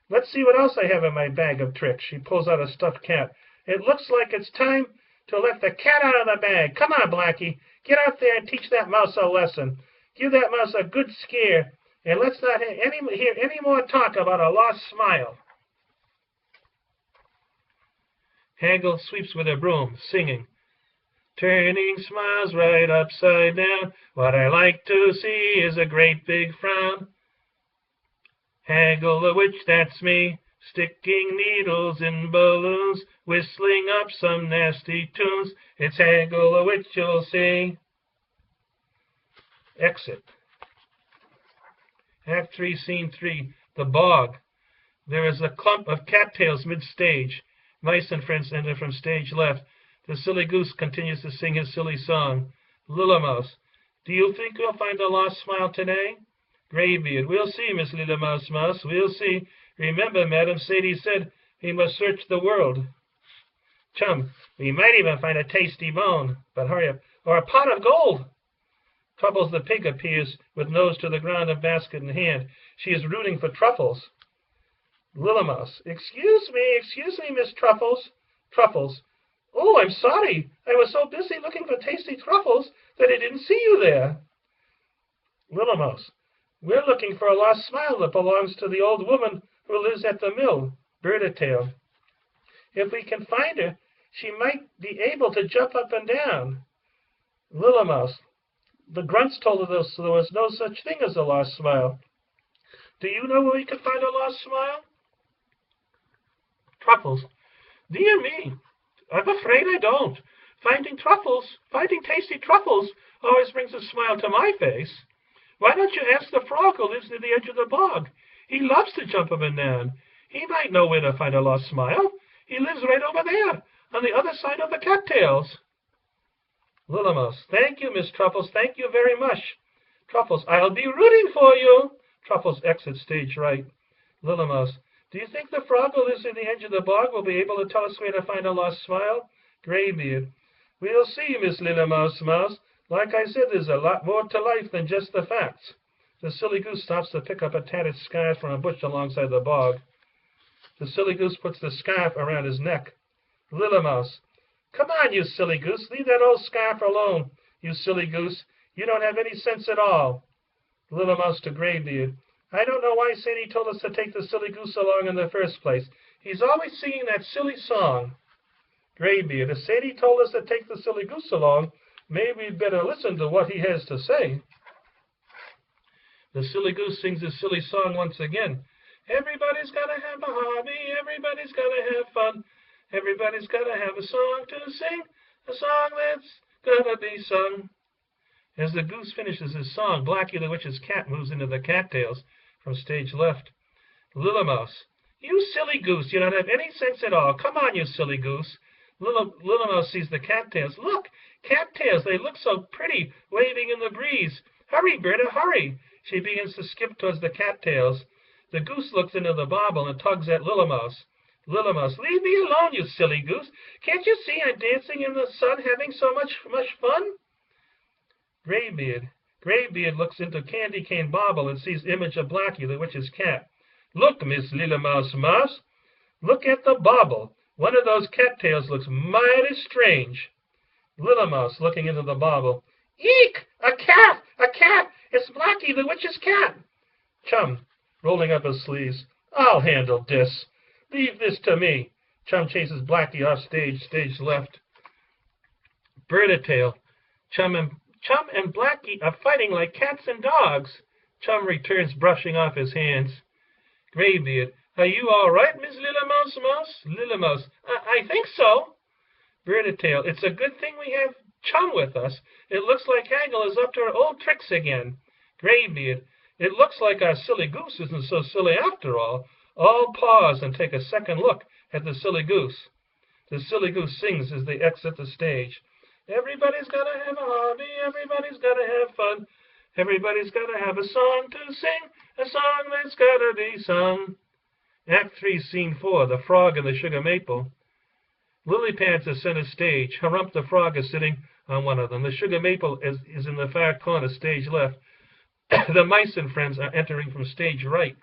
[SPEAKER 1] Let's see what else I have in my bag of tricks. She pulls out a stuffed cat. It looks like it's time to let the cat out of the bag. Come on, Blackie. Get out there and teach that mouse a lesson. Give that mouse a good scare. And let's not hear any more talk about a lost smile. Hagel sweeps with her broom, singing. Turning smiles right upside down. What I like to see is a great big frown. Hagel the witch, that's me, sticking needles in balloons, whistling up some nasty tunes. It's Hagel the witch, you'll see. Exit. Act 3, Scene 3. The bog. There is a clump of cattails mid-stage. Mice and friends enter from stage left. The silly goose continues to sing his silly song. Little Mouse. Do you think we'll find a lost smile today? Graybeard. We'll see, Miss Little Mouse, we'll see. Remember, Madam Sadie said we must search the world. Chum. We might even find a tasty bone. But hurry up. Or a pot of gold. Truffles the pig appears with nose to the ground and basket in hand. She is rooting for Truffles. Little Mouse. Excuse me, Miss Truffles. Truffles. Oh, I'm sorry. I was so busy looking for tasty truffles that I didn't see you there. Little Mouse. We're looking for a lost smile that belongs to the old woman who lives at the mill, Birdatail. If we can find her, she might be able to jump up and down. Little Mouse. The grunts told us there was no such thing as a lost smile. Do you know where we could find a lost smile? Truffles. Dear me, I'm afraid I don't. Finding tasty truffles, always brings a smile to my face. Why don't you ask the frog who lives near the edge of the bog? He loves to jump up and down. He might know where to find a lost smile. He lives right over there, on the other side of the cattails. Little Mouse. Thank you, Miss Truffles. Thank you very much. Truffles. I'll be rooting for you. Truffles exits stage right. Little Mouse. Do you think the frog who lives near the edge of the bog will be able to tell us where to find a lost smile? Graybeard. We'll see, Miss Little Mouse. Like I said, there's a lot more to life than just the facts. The silly goose stops to pick up a tattered scarf from a bush alongside the bog. The silly goose puts the scarf around his neck. Little Mouse. Come on, you silly goose. Leave that old scarf alone, you silly goose. You don't have any sense at all. Little Mouse to Graybeard. I don't know why Sadie told us to take the silly goose along in the first place. He's always singing that silly song. Graybeard. If Sadie told us to take the silly goose along, maybe we'd better listen to what he has to say. The silly goose sings his silly song once again. Everybody's got to have a hobby. Everybody's got to have fun. Everybody's got to have a song to sing. A song that's got to be sung. As the goose finishes his song, Blackie the Witch's cat moves into the cattails from stage left. Little Mouse. You silly goose. You don't have any sense at all. Come on, you silly goose. Little Mouse sees the cattails. Look, cattails. They look so pretty, waving in the breeze. Hurry, Berta, hurry. She begins to skip towards the cattails. The goose looks into the bauble and tugs at Little Mouse. Little Mouse. Leave me alone, you silly goose. Can't you see I'm dancing in the sun, having so much fun? Graybeard. Graybeard looks into Candy Cane Bauble and sees image of Blackie the Witch's cat. Look, Miss Little Mouse. Look at the bauble. One of those cattails looks mighty strange. Little Mouse looking into the bauble. Eek! A cat! A cat! It's Blackie the Witch's cat! Chum, rolling up his sleeves. I'll handle this. Leave this to me. Chum chases Blackie off stage, stage left. Bird-a-tail. Chum and Blackie are fighting like cats and dogs. Chum returns, brushing off his hands. Graybeard. Are you all right, Miss Little Mouse? Little Mouse. I think so. Bird-a-tail. It's a good thing we have Chum with us. It looks like Haggle is up to her old tricks again. Graybeard. It looks like our silly goose isn't so silly after all. All pause and take a second look at the silly goose. The silly goose sings as they exit the stage. Everybody's got to have a hobby. Everybody's got to have fun. Everybody's got to have a song to sing. A song that's got to be sung. Act 3, Scene 4, The Frog and the Sugar Maple. Lily Pads is center stage. Harump the Frog is sitting on one of them. The Sugar Maple is in the far corner, stage left. The Mice and Friends are entering from stage right.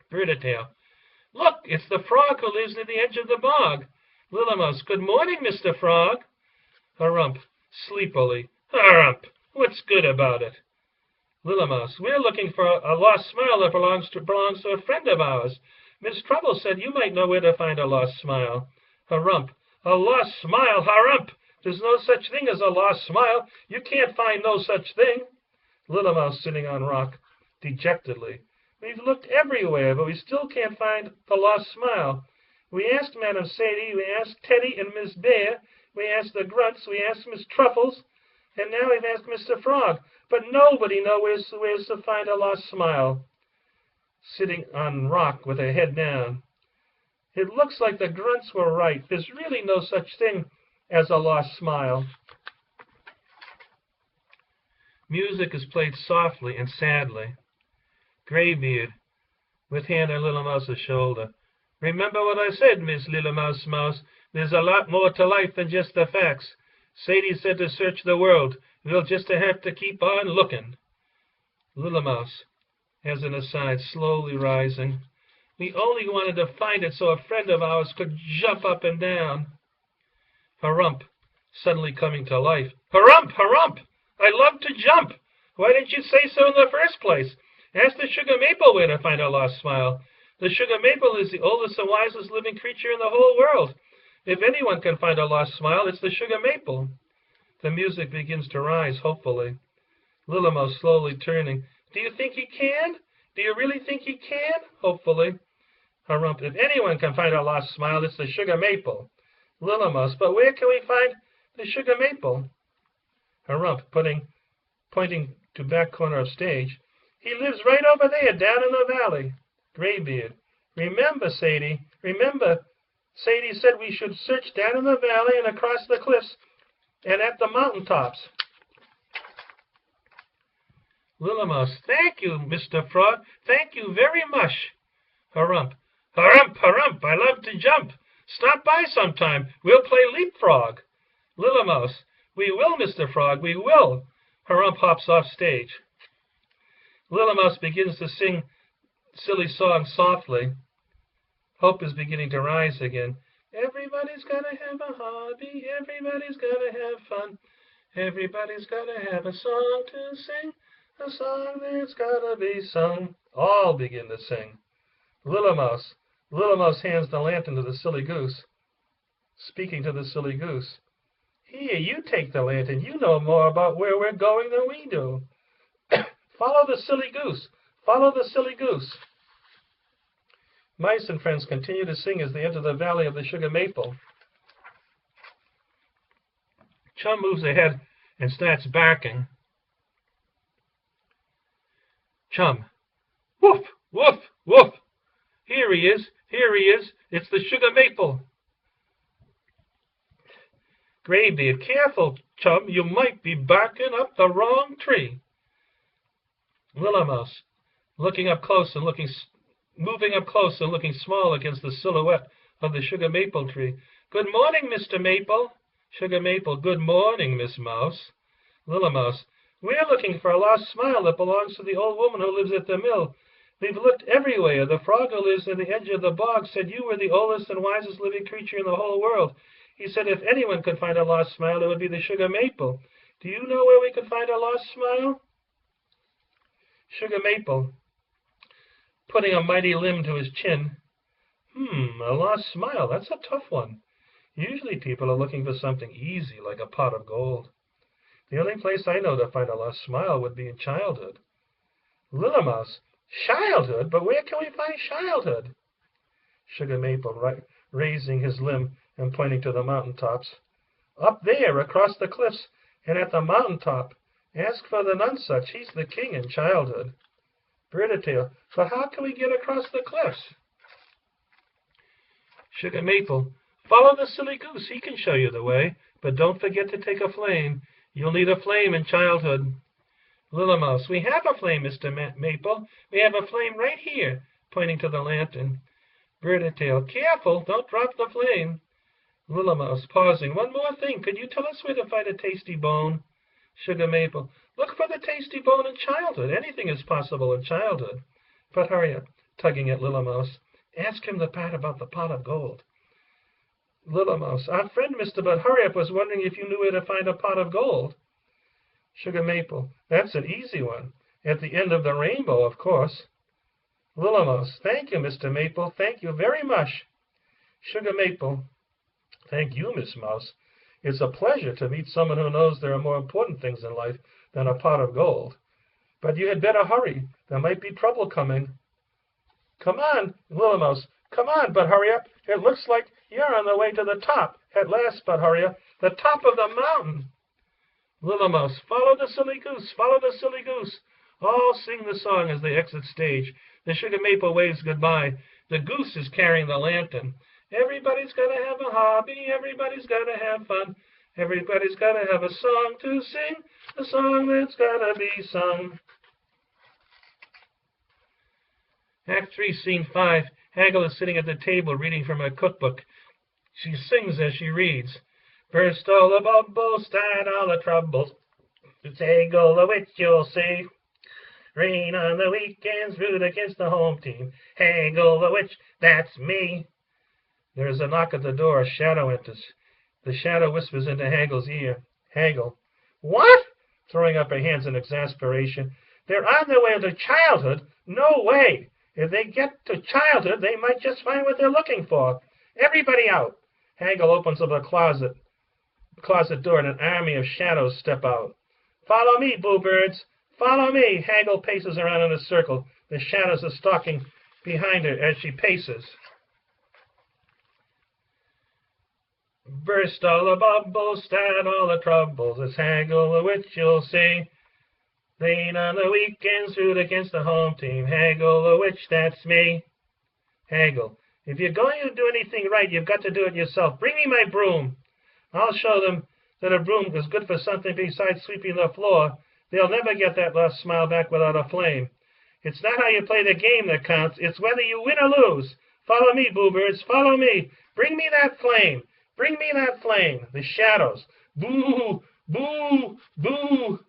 [SPEAKER 1] Bird-a-tail. Look, it's the frog who lives near the edge of the bog. Little Mouse. Good morning, Mr. Frog. Harump. Sleepily. Harump. What's good about it? Little Mouse. We're looking for a lost smile that belongs to a friend of ours. Miss Trouble said you might know where to find a lost smile. Harump. A lost smile, Harump. There's no such thing as a lost smile. You can't find no such thing. Little Mouse sitting on rock, dejectedly. We've looked everywhere, but we still can't find the lost smile. We asked Madame Sadie, we asked Teddy and Miss Bear, we asked the Grunts, we asked Miss Truffles, and now we've asked Mr. Frog. But nobody knows where to find a lost smile. Sitting on rock with her head down. It looks like the Grunts were right. There's really no such thing as a lost smile. Music is played softly and sadly. Graybeard, with hand on Little Mouse's shoulder. Remember what I said, Miss Little Mouse. There's a lot more to life than just the facts. Sadie said to search the world. We'll just have to keep on looking. Little Mouse, as an aside, slowly rising. We only wanted to find it so a friend of ours could jump up and down. Harump, suddenly coming to life. Harump! Harump! I love to jump. Why didn't you say so in the first place? Ask the Sugar Maple where to find a lost smile. The Sugar Maple is the oldest and wisest living creature in the whole world. If anyone can find a lost smile, it's the Sugar Maple. The music begins to rise, hopefully. Little Mouse slowly turning. Do you think he can? Do you really think he can? Hopefully. Harump. If anyone can find a lost smile, it's the Sugar Maple. Little Mouse. But where can we find the Sugar Maple? Harump, pointing to back corner of stage. He lives right over there, down in the valley. Graybeard. Remember, Sadie. Remember, Sadie said we should search down in the valley and across the cliffs and at the mountaintops. Little Mouse. Thank you, Mr. Frog. Thank you very much. Harump. Harump, Harump. I love to jump. Stop by sometime. We'll play leapfrog. Little Mouse. We will, Mr. Frog, we will. Harump hops off stage. Little Mouse begins to sing silly songs softly. Hope is beginning to rise again. Everybody's got to have a hobby. Everybody's got to have fun. Everybody's got to have a song to sing. A song that's got to be sung. All begin to sing. Little Mouse hands the lantern to the silly goose, speaking to the silly goose. Here, you take the lantern. You know more about where we're going than we do. Follow the silly goose. Follow the silly goose. Mice and Friends continue to sing as they enter the valley of the Sugar Maple. Chum moves ahead and starts barking. Chum. Woof, woof, woof. Here he is. Here he is. It's the Sugar Maple. Graybeard. Careful, Chum. You might be barking up the wrong tree. Little Mouse. Moving up close and looking small against the silhouette of the Sugar Maple tree. Good morning, Mr. Maple. Sugar Maple. Good morning, Miss Mouse. Little Mouse. We're looking for a lost smile that belongs to the old woman who lives at the mill. We've looked everywhere. The frog who lives at the edge of the bog said you were the oldest and wisest living creature in the whole world. He said if anyone could find a lost smile, it would be the Sugar Maple. Do you know where we could find a lost smile? Sugar Maple. putting a mighty limb to his chin. A lost smile. That's a tough one. Usually people are looking for something easy, like a pot of gold. The only place I know to find a lost smile would be in childhood. Little Mouse. Childhood? But where can we find childhood? Sugar Maple, raising his limb and pointing to the mountain tops. Up there, across the cliffs, and at the mountain top. Ask for the Nunsuck. He's the king in childhood. Birditail. But how can we get across the cliffs? Sugar Maple. Follow the Silly Goose. He can show you the way. But don't forget to take a flame. You'll need a flame in childhood. Little Mouse. We have a flame, Mr. Maple. We have a flame right here, pointing to the lantern. Birditail. Careful. Don't drop the flame. Little Mouse, pausing. One more thing. Could you tell us where to find a tasty bone? Sugar Maple. Look for the tasty bone in childhood. Anything is possible in childhood. But hurry up, tugging at Little Mouse. Ask him the part about the pot of gold. Little Mouse. Our friend Mr. But Hurry Up was wondering if you knew where to find a pot of gold. Sugar Maple. That's an easy one. At the end of the rainbow, of course. Little Mouse. Thank you, Mr. Maple. Thank you very much. Sugar Maple. Thank you, Miss Mouse. It's a pleasure to meet someone who knows there are more important things in life than a pot of gold. But you had better hurry. There might be trouble coming. Come on, Little Mouse. Come on, But Hurry Up. It looks like you're on the way to the top. At last, But Hurry Up. The top of the mountain. Little Mouse. Follow the Silly Goose. Follow the Silly Goose. All sing the song as they exit stage. The Sugar Maple waves goodbye. The goose is carrying the lantern. Everybody's got to have a hobby. Everybody's got to have fun. Everybody's got to have a song to sing. A song that's got to be sung. Act 3, Scene 5. Haggle is sitting at the table reading from her cookbook. She sings as she reads. Burst all the bubbles, start all the troubles. It's Haggle the witch, you'll see. Rain on the weekends, root against the home team. Haggle the witch, that's me. There is a knock at the door. A shadow enters. The shadow whispers into Haggle's ear. Haggle. What? Throwing up her hands in exasperation. They're on their way to childhood? No way. If they get to childhood, they might just find what they're looking for. Everybody out. Haggle opens up a closet door, and an army of shadows step out. Follow me, Boo Birds. Follow me. Haggle paces around in a circle. The shadows are stalking behind her as she paces. Burst all the bubbles, start all the troubles. It's Haggle the witch, you'll see. Rain on the weekends, root against the home team. Haggle the witch, that's me. Haggle. If you're going to do anything right, you've got to do it yourself. Bring me my broom. I'll show them that a broom is good for something besides sweeping the floor. They'll never get that last smile back without a flame. It's not how you play the game that counts. It's whether you win or lose. Follow me, Boo Birds. Follow me. Bring me that flame. Bring me that flame. The shadows. Boo! Boo! Boo!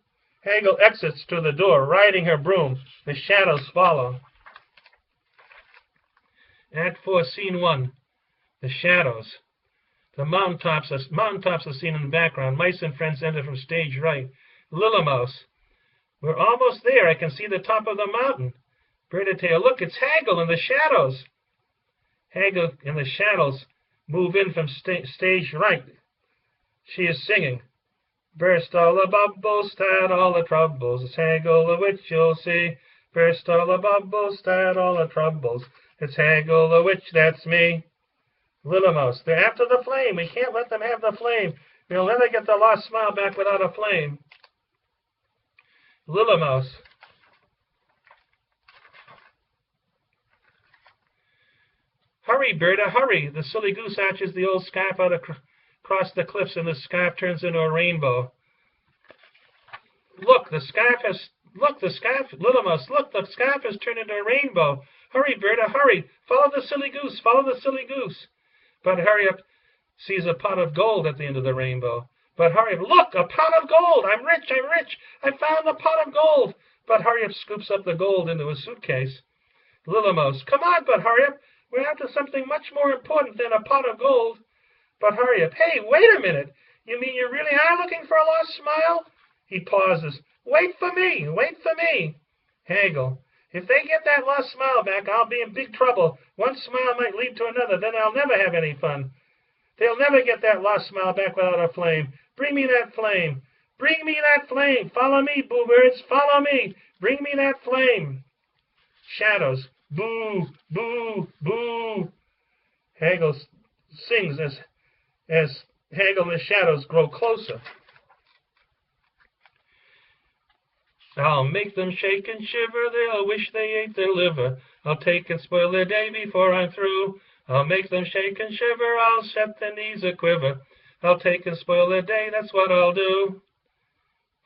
[SPEAKER 1] Haggle exits through the door, riding her broom. The shadows follow. Act 4, Scene 1. The shadows. The mountaintops are seen in the background. Mice and friends enter from stage right. Little Mouse. We're almost there. I can see the top of the mountain. Birditail. Look, it's Haggle in the shadows. Haggle in the shadows move in from stage right. She is singing. Burst all the bubbles, start all the troubles. It's Haggle the witch, you'll see. Burst all the bubbles, start all the troubles. It's Haggle the witch, that's me. Little Mouse. They're after the flame. We can't let them have the flame. We'll never get the lost smile back without a flame. Little Mouse. Hurry, Berta, hurry. The Silly Goose arches the old scarf out across the cliffs, and the scarf turns into a rainbow. Look, the scarf, Little Mouse, look, the scarf has turned into a rainbow. Hurry, Berta, hurry. Follow the Silly Goose, follow the Silly Goose. But Hurry Up sees a pot of gold at the end of the rainbow. But Hurry Up, look, a pot of gold. I'm rich, I'm rich. I found the pot of gold. But Hurry Up scoops up the gold into a suitcase. Little Mouse, come on, But Hurry Up. We're after something much more important than a pot of gold. But Hurry Up, hey, wait a minute. You mean you really are looking for a lost smile? He pauses. Wait for me, wait for me. Haggle, If they get that lost smile back, I'll be in big trouble. One smile might lead to another, then I'll never have any fun. They'll never get that lost smile back without a flame. Bring me that flame. Bring me that flame. Follow me, Boo Birds. Follow me. Bring me that flame. Shadows. Boo, boo, boo. Hagel sings as Hagel and the shadows grow closer. I'll make them shake and shiver. They'll wish they ate their liver. I'll take and spoil their day before I'm through. I'll make them shake and shiver. I'll set their knees a quiver. I'll take and spoil their day. That's what I'll do.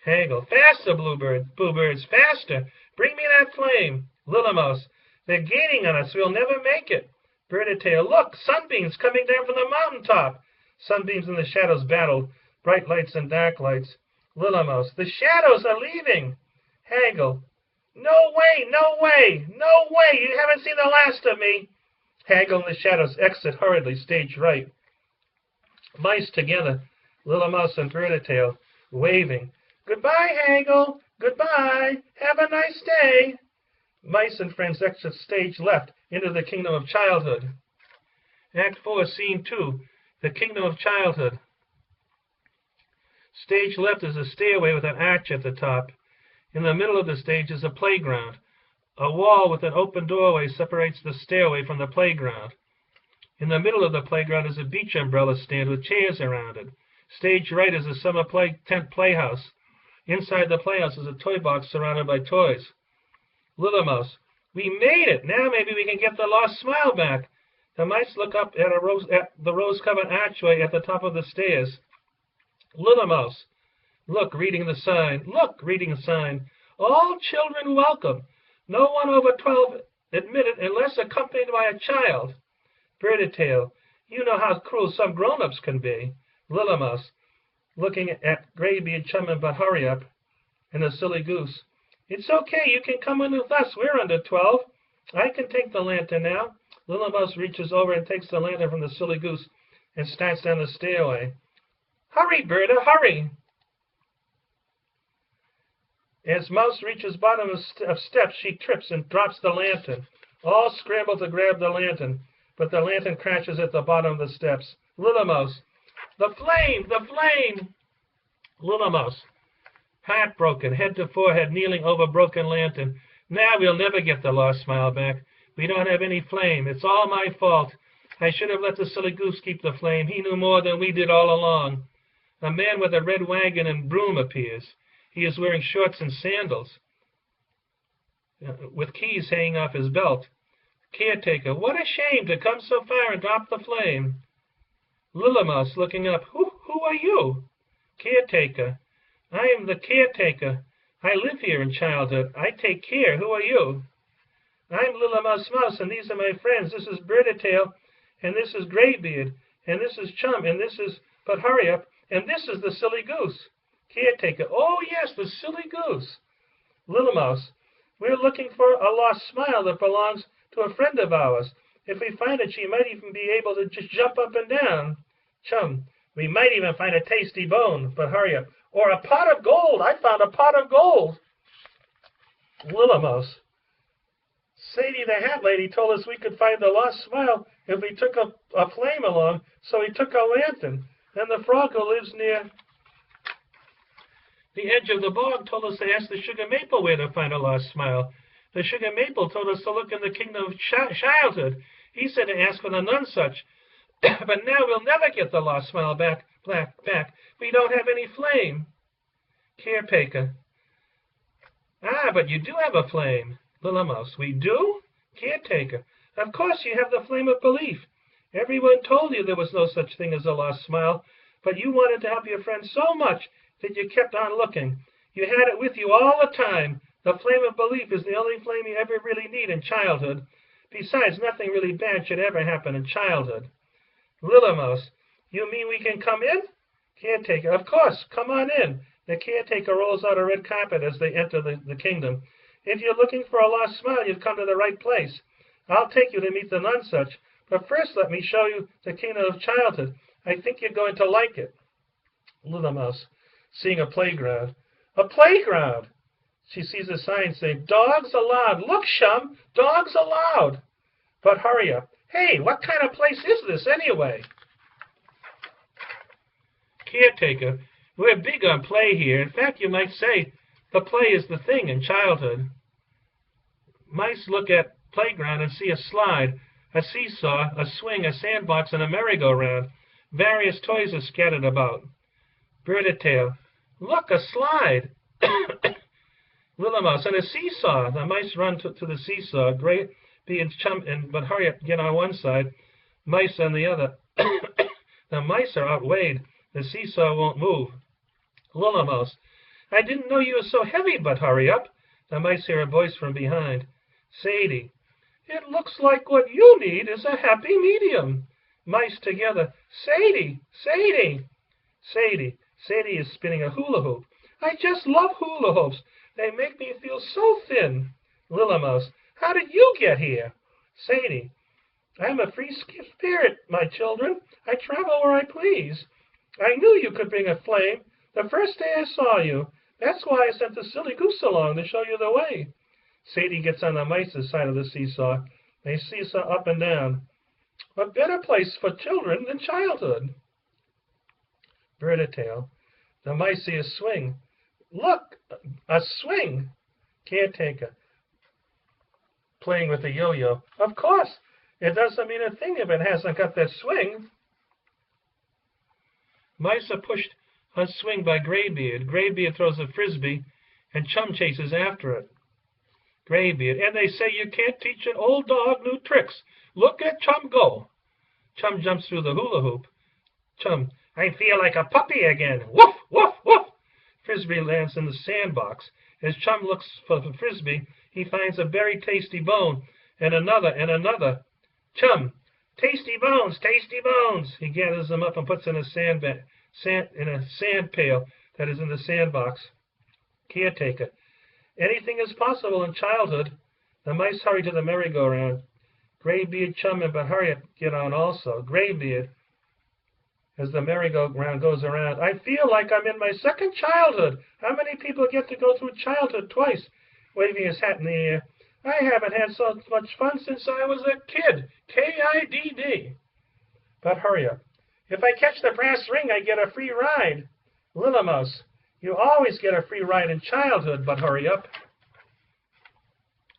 [SPEAKER 1] Hagel. Faster, Boo Birds, faster. Bring me that flame. Little Mouse. They're gaining on us. We'll never make it. Birditail. Look, sunbeams coming down from the mountaintop. Sunbeams and the shadows battled. Bright lights and dark lights. Little Mouse. The shadows are leaving. Hagel. No way, no way, no way. You haven't seen the last of me. Hagel and the shadows exit hurriedly, stage right. Mice together. Little Mouse and Birditail waving. Goodbye, Hagel. Goodbye. Have a nice day. Mice and friends exit stage left into the kingdom of childhood. Act 4, Scene 2, the kingdom of childhood. Stage left is a stairway with an arch at the top. In the middle of the stage is a playground. A wall with an open doorway separates the stairway from the playground. In the middle of the playground is a beach umbrella stand with chairs around it. Stage right is a summer tent playhouse. Inside the playhouse is a toy box surrounded by toys. Little Mouse. We made it! Now maybe we can get the lost smile back. The mice look up at the rose-covered archway at the top of the stairs. Little Mouse. Look, reading the sign. Look, reading the sign. All children welcome. No one over 12 admitted unless accompanied by a child. Birditail. You know how cruel some grown-ups can be. Little Mouse. Looking at Graybeard, Chum, and But Hurry Up, and the Silly Goose. It's okay. You can come in with us. We're under 12. I can take the lantern now. Little Mouse reaches over and takes the lantern from the Silly Goose and starts down the stairway. Hurry, Berta, hurry! As Mouse reaches bottom of steps, she trips and drops the lantern. All scramble to grab the lantern, but the lantern crashes at the bottom of the steps. Little Mouse. The flame! The flame! Little Mouse. Heartbroken, head to forehead, kneeling over broken lantern. Now we'll never get the lost smile back. We don't have any flame. It's all my fault. I should have let the Silly Goose keep the flame. He knew more than we did all along. A man with a red wagon and broom appears. He is wearing shorts and sandals, with keys hanging off his belt. Caretaker. What a shame to come so far and drop the flame. Little Mouse looking up. Who are you? Caretaker. I am the caretaker. I live here in childhood. I take care. Who are you? I'm Little Mouse, and these are my friends. This is Birditail, and this is Graybeard, and this is Chum, and this is But Hurry Up, and this is the Silly Goose. Caretaker. Oh, yes, the Silly Goose. Little Mouse. We're looking for a lost smile that belongs to a friend of ours. If we find it, she might even be able to just jump up and down. Chum. We might even find a tasty bone. But Hurry Up. Or a pot of gold. I found a pot of gold. Little Mouse. Sadie the Hat Lady told us we could find the lost smile if we took a flame along, so we took a lantern. And the frog who lives near the edge of the bog told us to ask the sugar maple where to find a lost smile. The sugar maple told us to look in the kingdom of childhood. He said to ask for the nunsuch. But now we'll never get the lost smile back. We don't have any flame. Caretaker. Ah, but you do have a flame. Little Mouse. We do? Caretaker. Of course you have the flame of belief. Everyone told you there was no such thing as a lost smile, but you wanted to help your friend so much that you kept on looking. You had it with you all the time. The flame of belief is the only flame you ever really need in childhood. Besides, nothing really bad should ever happen in childhood. Little Mouse. You mean we can come in? Caretaker. Of course. Come on in. The caretaker rolls out a red carpet as they enter the kingdom. If you're looking for a lost smile, you've come to the right place. I'll take you to meet the nunsuch. But first let me show you the kingdom of childhood. I think you're going to like it. Little Mouse. Seeing a playground. A playground! She sees a sign saying, "Dogs allowed." Look, Chum, dogs allowed. But hurry up. Hey, what kind of place is this anyway? Caretaker, we're big on play here. In fact, you might say the play is the thing in childhood. Mice look at playground and see a slide, a seesaw, a swing, a sandbox, and a merry-go-round. Various toys are scattered about. Bird-a-tail, look, a slide. Little Mouse, and a seesaw. The mice run to the seesaw. Great being Chum, but hurry up, get on one side. Mice on the other. The mice are outweighed. The seesaw won't move. Little Mouse, I didn't know you were so heavy, but hurry up. The mice hear a voice from behind. Sadie, it looks like what you need is a happy medium. Mice together. Sadie, Sadie. Sadie is spinning a hula hoop. I just love hula hoops. They make me feel so thin. Little Mouse, how did you get here? Sadie, I'm a free spirit, my children. I travel where I please. I knew you could bring a flame the first day I saw you. That's why I sent the silly goose along to show you the way. Sadie gets on the mice's side of the seesaw. They seesaw up and down. What better place for children than childhood? Bird-a-tail. The mice see a swing. Look, a swing. Caretaker, playing with a yo-yo. Of course, it doesn't mean a thing if it hasn't got that swing. Mice are pushed on swing by Graybeard. Graybeard throws a frisbee, and Chum chases after it. Graybeard, and they say you can't teach an old dog new tricks. Look at Chum go. Chum jumps through the hula hoop. Chum, I feel like a puppy again. Woof, woof, woof. Frisbee lands in the sandbox. As Chum looks for the frisbee, he finds a very tasty bone, and another, and another. Chum, tasty bones, tasty bones. He gathers them up and puts in a sand pail that is in the sandbox. Caretaker, anything is possible in childhood. The mice hurry to the merry-go-round. Graybeard, Chum, and Hurry-up get on also. Graybeard, as the merry-go-round goes around, I feel like I'm in my second childhood. How many people get to go through childhood twice? Waving his hat in the air. I haven't had so much fun since I was a kid. K-I-D-D. But hurry up. If I catch the brass ring, I get a free ride. Little Mouse, you always get a free ride in childhood, but hurry up.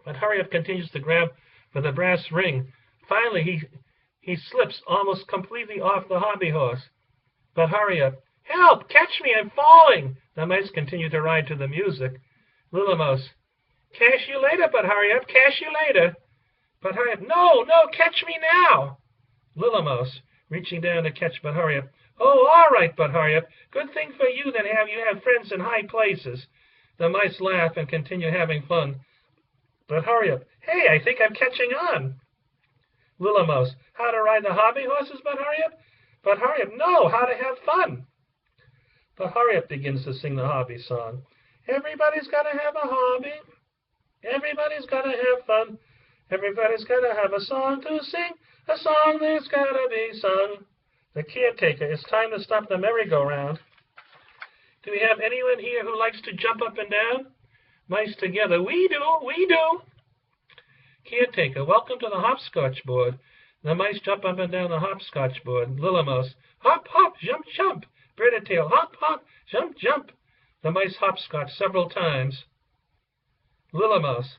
[SPEAKER 1] But hurry up continues to grab for the brass ring. Finally, he slips almost completely off the hobby horse. But hurry up. Help! Catch me! I'm falling! The mice continue to ride to the music. Little Mouse, cash you later, but hurry up. Cash you later. But hurry up. No, no, catch me now. Little Mouse, reaching down to catch but hurry up. Oh, all right, but hurry up. Good thing for you that you have friends in high places. The mice laugh and continue having fun. But hurry up. Hey, I think I'm catching on. Little Mouse, how to ride the hobby horses, but hurry up? But hurry up. No, how to have fun. But hurry up begins to sing the hobby song. Everybody's got to have a hobby. Everybody's got to have fun. Everybody's got to have a song to sing. A song that's got to be sung. The caretaker, it's time to stop the merry-go-round. Do we have anyone here who likes to jump up and down? Mice together. We do, we do. Caretaker, welcome to the hopscotch board. The mice jump up and down the hopscotch board. Little Mouse, hop, hop, jump, jump. Bird-a-tail, hop, hop, jump, jump. The mice hopscotch several times. Little Mouse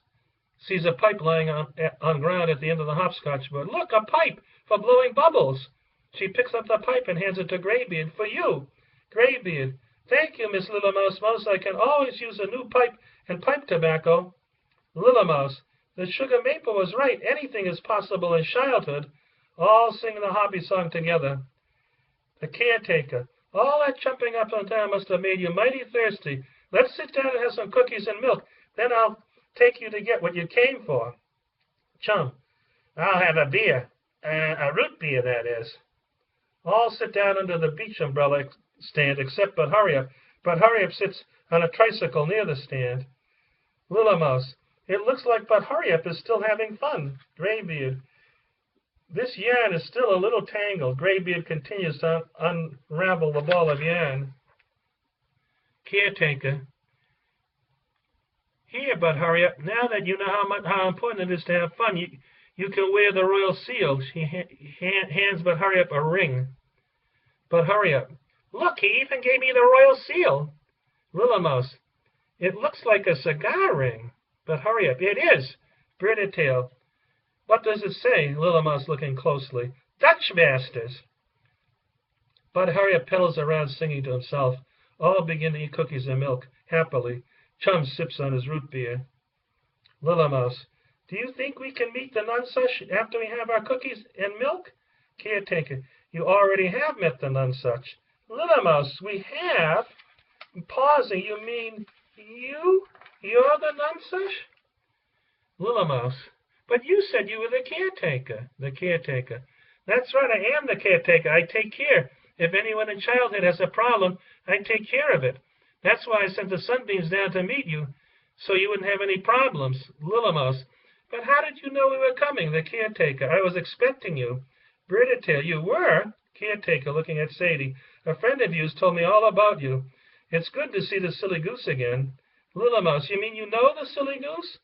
[SPEAKER 1] sees a pipe lying on ground at the end of the hopscotch board. Look, a pipe for blowing bubbles. She picks up the pipe and hands it to Graybeard. For you. Graybeard, thank you, Miss Little Mouse Mouse. I can always use a new pipe and pipe tobacco. Little Mouse, the sugar maple was right. Anything is possible in childhood. All sing the hobby song together. The caretaker, all that jumping up and down must have made you mighty thirsty. Let's sit down and have some cookies and milk. Then I'll take you to get what you came for. Chum, I'll have a beer. A root beer, that is. All sit down under the beach umbrella stand except But Hurry Up. But Hurry Up sits on a tricycle near the stand. Little Mouse, it looks like But Hurry Up is still having fun. Graybeard, this yarn is still a little tangled. Graybeard continues to unravel the ball of yarn. Caretaker, Here, but hurry up. Now that you know how important it is to have fun, you can wear the royal seal. She hands But Hurry Up a ring. But Hurry Up. Look, he even gave me the royal seal. Little Mouse. It looks like a cigar ring. But Hurry Up. It is. Birdie Tail. What does it say? Little Mouse looking closely. Dutch Masters. But Hurry Up pedals around singing to himself. All begin to eat cookies and milk, happily. Chum sips on his root beer. Little Mouse. Do you think we can meet the Nonsuch after we have our cookies and milk? Caretaker. You already have met the Nonsuch. Little Mouse. We have? Pausing. You mean you? You're the Nonsuch? Little Mouse. But you said you were the caretaker. The caretaker. That's right, I am the caretaker. I take care. If anyone in childhood has a problem, I take care of it. That's why I sent the sunbeams down to meet you, so you wouldn't have any problems. Little Mouse. But how did you know we were coming? The caretaker. I was expecting you. Birdie Tail. You were? Caretaker, looking at Sadie. A friend of yours told me all about you. It's good to see the silly goose again. Little Mouse. You mean you know the silly goose?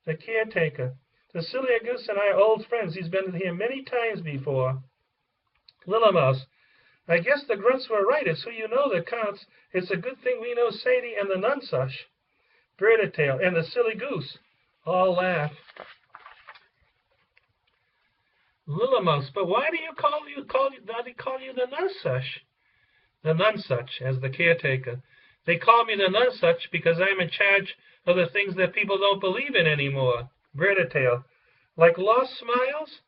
[SPEAKER 1] The caretaker. The silly goose and I are old friends. He's been here many times before. Little Mouse. I guess the grunts were right. It's who you know that counts. It's a good thing we know Sadie and the Nonsuch. Birdie Tail and the silly goose. All laugh. Little Mouse. But why do you call you the Nonsuch? The Nonsuch, as the caretaker. They call me the Nonsuch because I'm in charge of the things that people don't believe in anymore. Birdie Tail. Like lost smiles?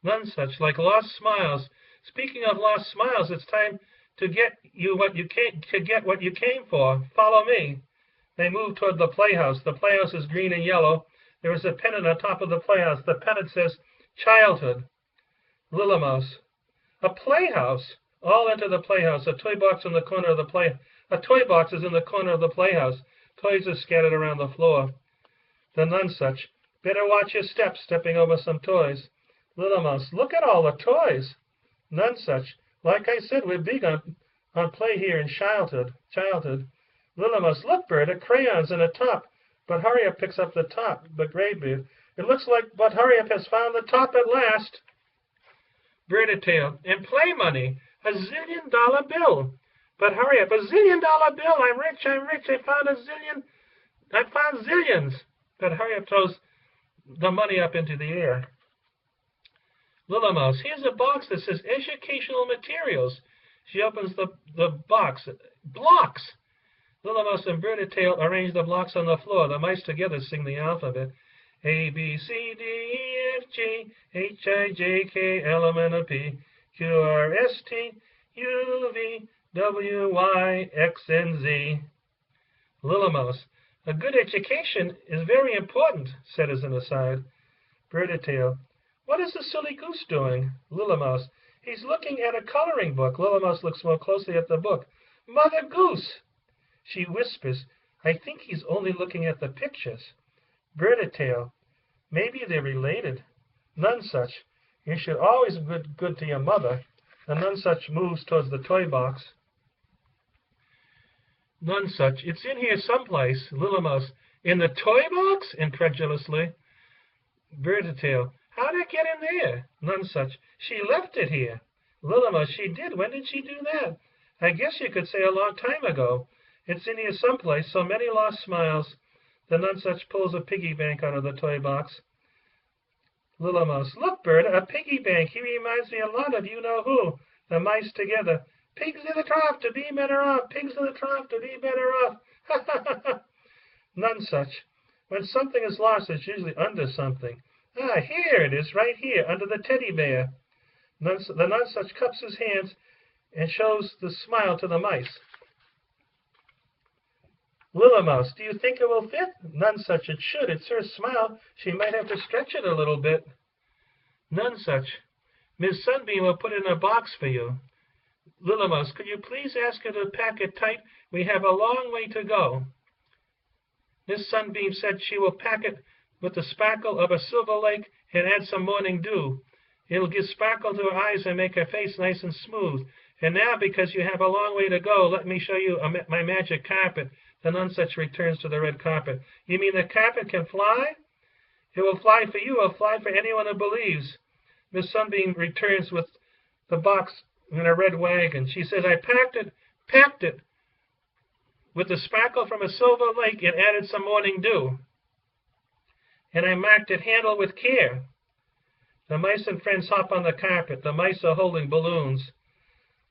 [SPEAKER 1] Nonsuch. Like lost smiles. Speaking of lost smiles, it's time to get what you came for. Follow me. They move toward the playhouse. The playhouse is green and yellow. There is a pennant on top of the playhouse. The pennant says childhood. Little Mouse. A playhouse. All enter the playhouse. A toy box in the corner of the A toy box is in the corner of the playhouse. Toys are scattered around the floor. The Nonsuch. Better watch your steps, stepping over some toys. Little Mouse. Look at all the toys. Nonsuch. Like I said, we're big on play here in childhood. Little Mouse. Look, Bird, crayons and a top. But Hurry Up picks up the top, the gray beard. It looks like But Hurry Up has found the top at last. Birdie Tail. And play money. $1 zillion bill. But Hurry Up. $1 zillion bill. I'm rich. I found zillions. But Hurry Up throws the money up into the air. Little Mouse. Here's a box that says educational materials. She opens the box. Blocks. Little Mouse and Birdie Tail arrange the blocks on the floor. The mice together sing the alphabet. A, B, C, D, E, F, G, H, I, J, K, L, M, N, O, P, Q, R, S, T, U, V, W, Y, X, and Z. Little Mouse. A good education is very important, said as an aside. Birdie Tail. What is the silly goose doing? Little Mouse. He's looking at a coloring book. Little Mouse looks more closely at the book. Mother Goose. She whispers, I think he's only looking at the pictures. Birdie Tail. Maybe they're related. Nonsuch. You should always be good to your mother. The Nonsuch moves towards the toy box. Nonsuch. It's in here someplace. Little Mouse. In the toy box? Incredulously. Birdie Tail. How did it get in there? Nonsuch. She left it here. Little Mouse. She did. When did she do that? I guess you could say a long time ago. It's in here someplace. So many lost smiles. The Nonsuch pulls a piggy bank out of the toy box. Little Mouse. Look, Bird, a piggy bank. He reminds me a lot of you-know-who. The mice together. Pigs in the trough to be better off. Pigs in the trough to be better off. Ha ha ha ha. Nonsuch. When something is lost, it's usually under something. Ah, here it is, right here, under the teddy bear. The Nonsuch cups his hands and shows the smile to the mice. Little Mouse, do you think it will fit? Nonsuch, it should. It's her smile. She might have to stretch it a little bit. Nonsuch, Miss Sunbeam will put it in a box for you. Little Mouse, could you please ask her to pack it tight? We have a long way to go. Miss Sunbeam said she will pack it with the sparkle of a silver lake and add some morning dew. It'll give sparkle to her eyes and make her face nice and smooth. And now, because you have a long way to go, let me show you my magic carpet. The nonsuch returns to the red carpet. You mean the carpet can fly? It will fly for you. It will fly for anyone who believes. Miss Sunbeam returns with the box in a red wagon. She says, I packed it with the sparkle from a silver lake and added some morning dew. And I marked it handle with care. The mice and friends hop on the carpet. The mice are holding balloons.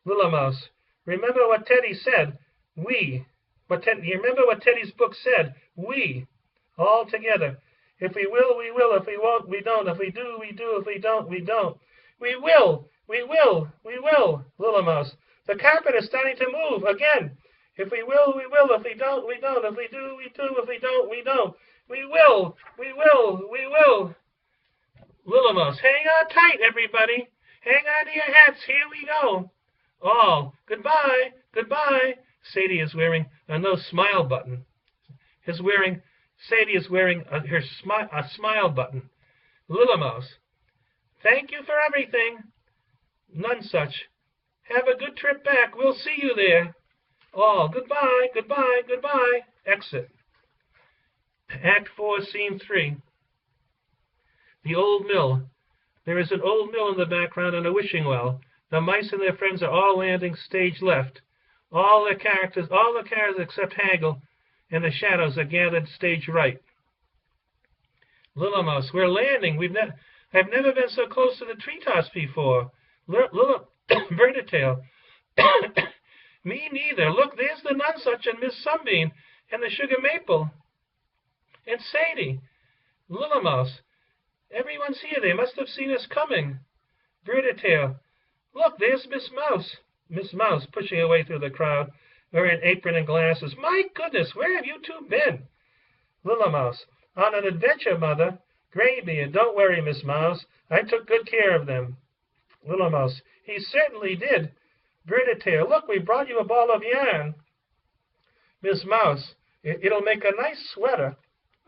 [SPEAKER 1] Little Mouse, remember what Teddy said. You remember what Teddy's book said? We, all together. If we will, we will. If we won't, we don't. If we do, we do. If we don't, we don't. We will, we will, we will. Little Mouse, the carpet is starting to move again. If we will, we will. If we don't, we don't. If we do, we do. If we don't, we don't. We will, we will, we will. Little Mouse, hang on tight, everybody. Hang on to your hats. Here we go. All, goodbye, goodbye. Sadie is wearing a no smile button. Sadie is wearing a smile button. Little Mouse, thank you for everything. Nonsuch, have a good trip back. We'll see you there. All, goodbye, goodbye, goodbye. Exit. Act 4, Scene 3. The old mill. There is an old mill in the background and a wishing well. The mice and their friends are all landing stage left. All the characters except Hagel and the shadows are gathered stage right. Little Mouse, we're landing. I've never been so close to the treetops before. Little Birditail. Me neither. Look, there's the Nonsuch and Miss Sunbeam and the Sugar Maple. And Sadie. Little Mouse, everyone's here. They must have seen us coming. Birditail. Look, there's Miss Mouse. Miss Mouse pushing her way through the crowd, wearing an apron and glasses. My goodness, where have you two been? Little Mouse, on an adventure, Mother. Graybeard, don't worry, Miss Mouse. I took good care of them. Little Mouse, he certainly did. Birditail, look, we brought you a ball of yarn. Miss Mouse, it'll make a nice sweater.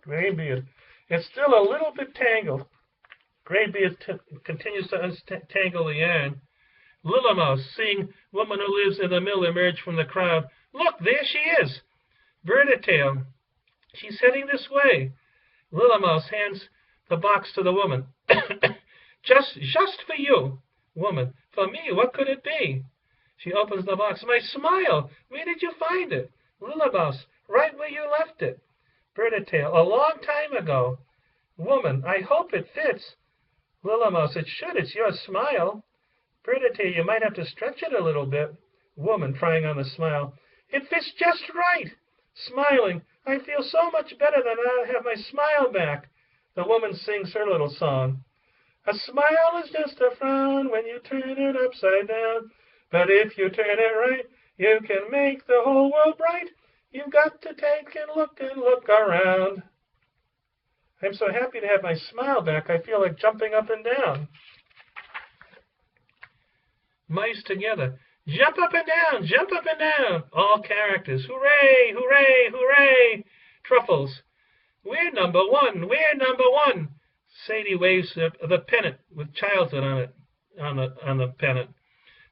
[SPEAKER 1] Graybeard, it's still a little bit tangled. Graybeard continues to untangle the yarn. Little Mouse, seeing woman who lives in the mill emerge from the crowd. Look, there she is. Birditail, she's heading this way. Little Mouse hands the box to the woman. just for you. Woman, for me, what could it be? She opens the box. My smile, where did you find it? Little Mouse, right where you left it. Birditail, a long time ago. Woman, I hope it fits. Little Mouse, it should. It's your smile. Birditail, you might have to stretch it a little bit. Woman, trying on the smile. It fits just right. Smiling, I feel so much better that I have my smile back. The woman sings her little song. A smile is just a frown when you turn it upside down. But if you turn it right, you can make the whole world bright. You've got to take and look around. I'm so happy to have my smile back, I feel like jumping up and down. Mice together. Jump up and down, jump up and down. All characters. Hooray, hooray, hooray. Truffles. We're number one, we're number one. Sadie waves the pennant with childhood on it, on the pennant.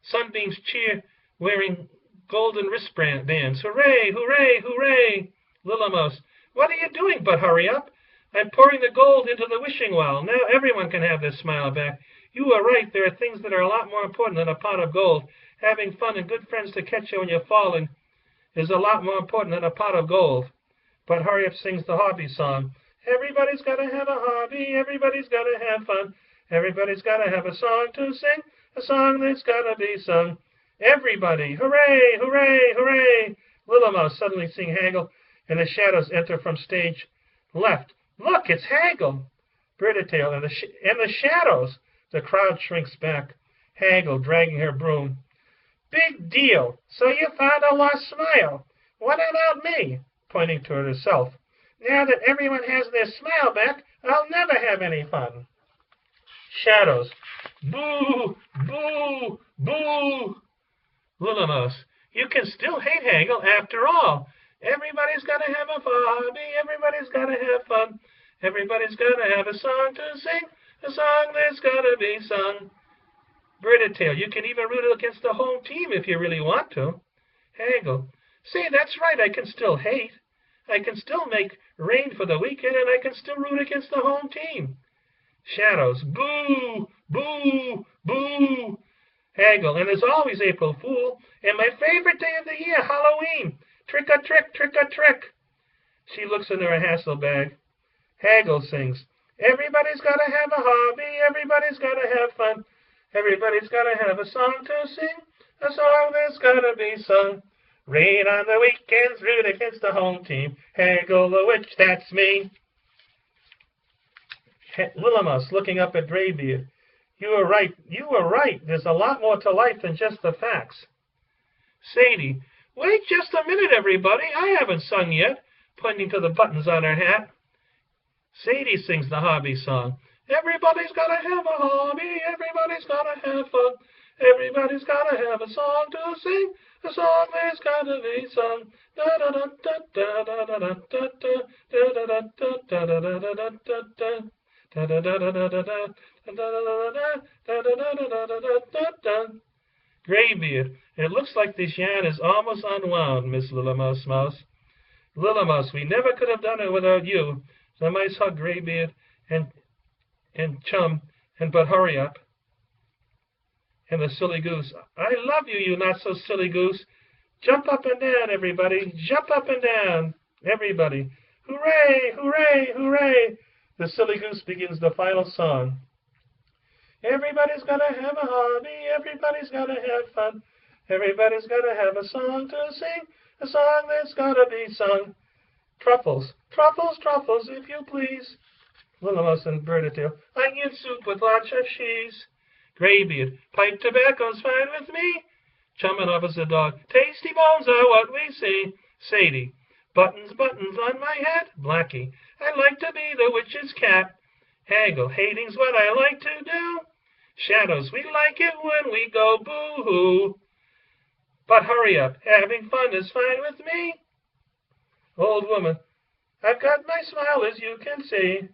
[SPEAKER 1] Sunbeams cheer, wearing golden wristbands. Hooray, hooray, hooray. Little Mouse. What are you doing, but hurry up? I'm pouring the gold into the wishing well. Now everyone can have their smile back. You are right. There are things that are a lot more important than a pot of gold. Having fun and good friends to catch you when you're falling is a lot more important than a pot of gold. But Hurry Up sings the hobby song. Everybody's got to have a hobby. Everybody's got to have fun. Everybody's got to have a song to sing. A song that's got to be sung. Everybody, hooray, hooray, hooray. Little Mouse suddenly seeing Hagel, and the shadows enter from stage left. Look, it's Hagel. Birditail and the shadows. The crowd shrinks back. Hagel dragging her broom. Big deal. So you found a lost smile. What about me? Pointing toward herself. Now that everyone has their smile back, I'll never have any fun. Shadows. Boo! Boo! Boo! Little Mouse. You can still hate Hagel after all. Everybody's got to have a hobby. Everybody's got to have fun. Everybody's got to have a song to sing. A song that's got to be sung. Birditail. You can even root against the home team if you really want to. Hagel. Say, that's right, I can still hate. I can still make rain for the weekend, and I can still root against the home team. Shadows, boo, boo, boo. Hagel, and as always, April Fool, and my favorite day of the year, Halloween. Trick or trick, trick or trick. She looks into her hassle bag. Hagel sings, everybody's got to have a hobby, everybody's got to have fun. Everybody's got to have a song to sing, a song that's got to be sung. Rain on the weekends, root against the home team. Hagel the witch, that's me. Lillamus looking up at Graybeard. You were right. You were right. There's a lot more to life than just the facts. Sadie, wait just a minute, everybody. I haven't sung yet, pointing to the buttons on her hat. Sadie sings the hobby song. Everybody's got to have a hobby. Everybody's got to have fun. Everybody's got to have a song to sing. A song that's got to be sung. Graybeard, it looks like this yarn is almost unwound, Miss Lillamouse Mouse. Lillamouse, we never could have done it without you. The mice hug Graybeard and Chum, and but hurry up. And the silly goose, I love you, you not so silly goose. Jump up and down, everybody. Jump up and down, everybody. Hooray, hooray, hooray. The silly goose begins the final song. Everybody's got to have a hobby. Everybody's got to have fun. Everybody's got to have a song to sing. A song that's got to be sung. Truffles, truffles, truffles, if you please. Lillamouse and Birditail, onion soup with lots of cheese. Graybeard, pipe tobacco's fine with me. Chum and opposite dog, tasty bones are what we see. Sadie, buttons, buttons on my hat. Blackie, I'd like to be the witch's cat. Hagel, hating's what I like to do. Shadows, we like it when we go boo-hoo. But hurry up, having fun is fine with me. Old woman, I've got my smile as you can see.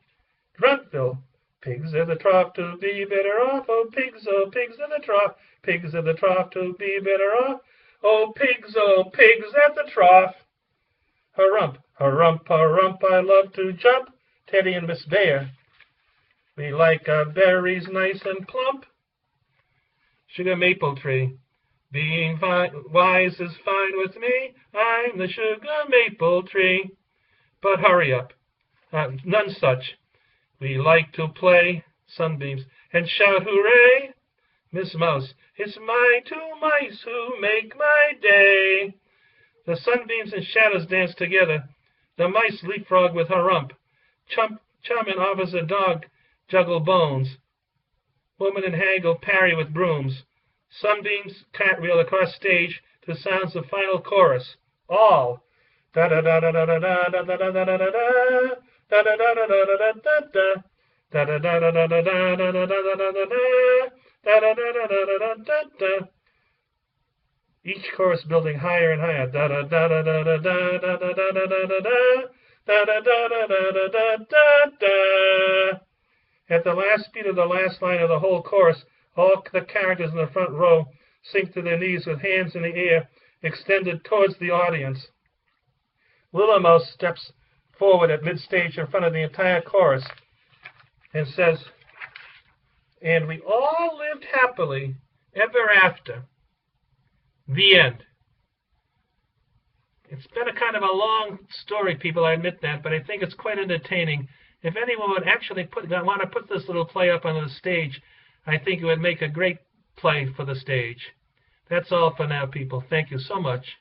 [SPEAKER 1] Gruntville, pigs in the trough to be better off. Oh, pigs in the trough. Pigs in the trough to be better off. Oh, pigs at the trough. Harump, harump, harump, I love to jump. Teddy and Miss Bear, we like our berries nice and plump. Sugar maple tree, being wise is fine with me. I'm the sugar maple tree. But hurry up, none such. We like to play, sunbeams, and shout hooray. Miss Mouse, it's my two mice who make my day. The sunbeams and shadows dance together. The mice leapfrog with harump. Chum and opposite dog juggle bones. Woman and Hagel parry with brooms. Sunbeams cartwheel across stage to sounds of final chorus. All. Da da da da da da da da da da da da da da da da da da. Da da da da da da da da da da da da da da da da da. Each chorus building higher and higher. Da da da da da da da da da da da da da da da da da da da da. At the last beat of the last line of the whole chorus, all the characters in the front row sink to their knees with hands in the air, extended towards the audience. Lillamouse steps forward at mid-stage in front of the entire chorus and says, and we all lived happily ever after. The end. It's been a kind of a long story, people, I admit that, but I think it's quite entertaining. If anyone would actually want to put this little play up on the stage, I think it would make a great play for the stage. That's all for now, people. Thank you so much.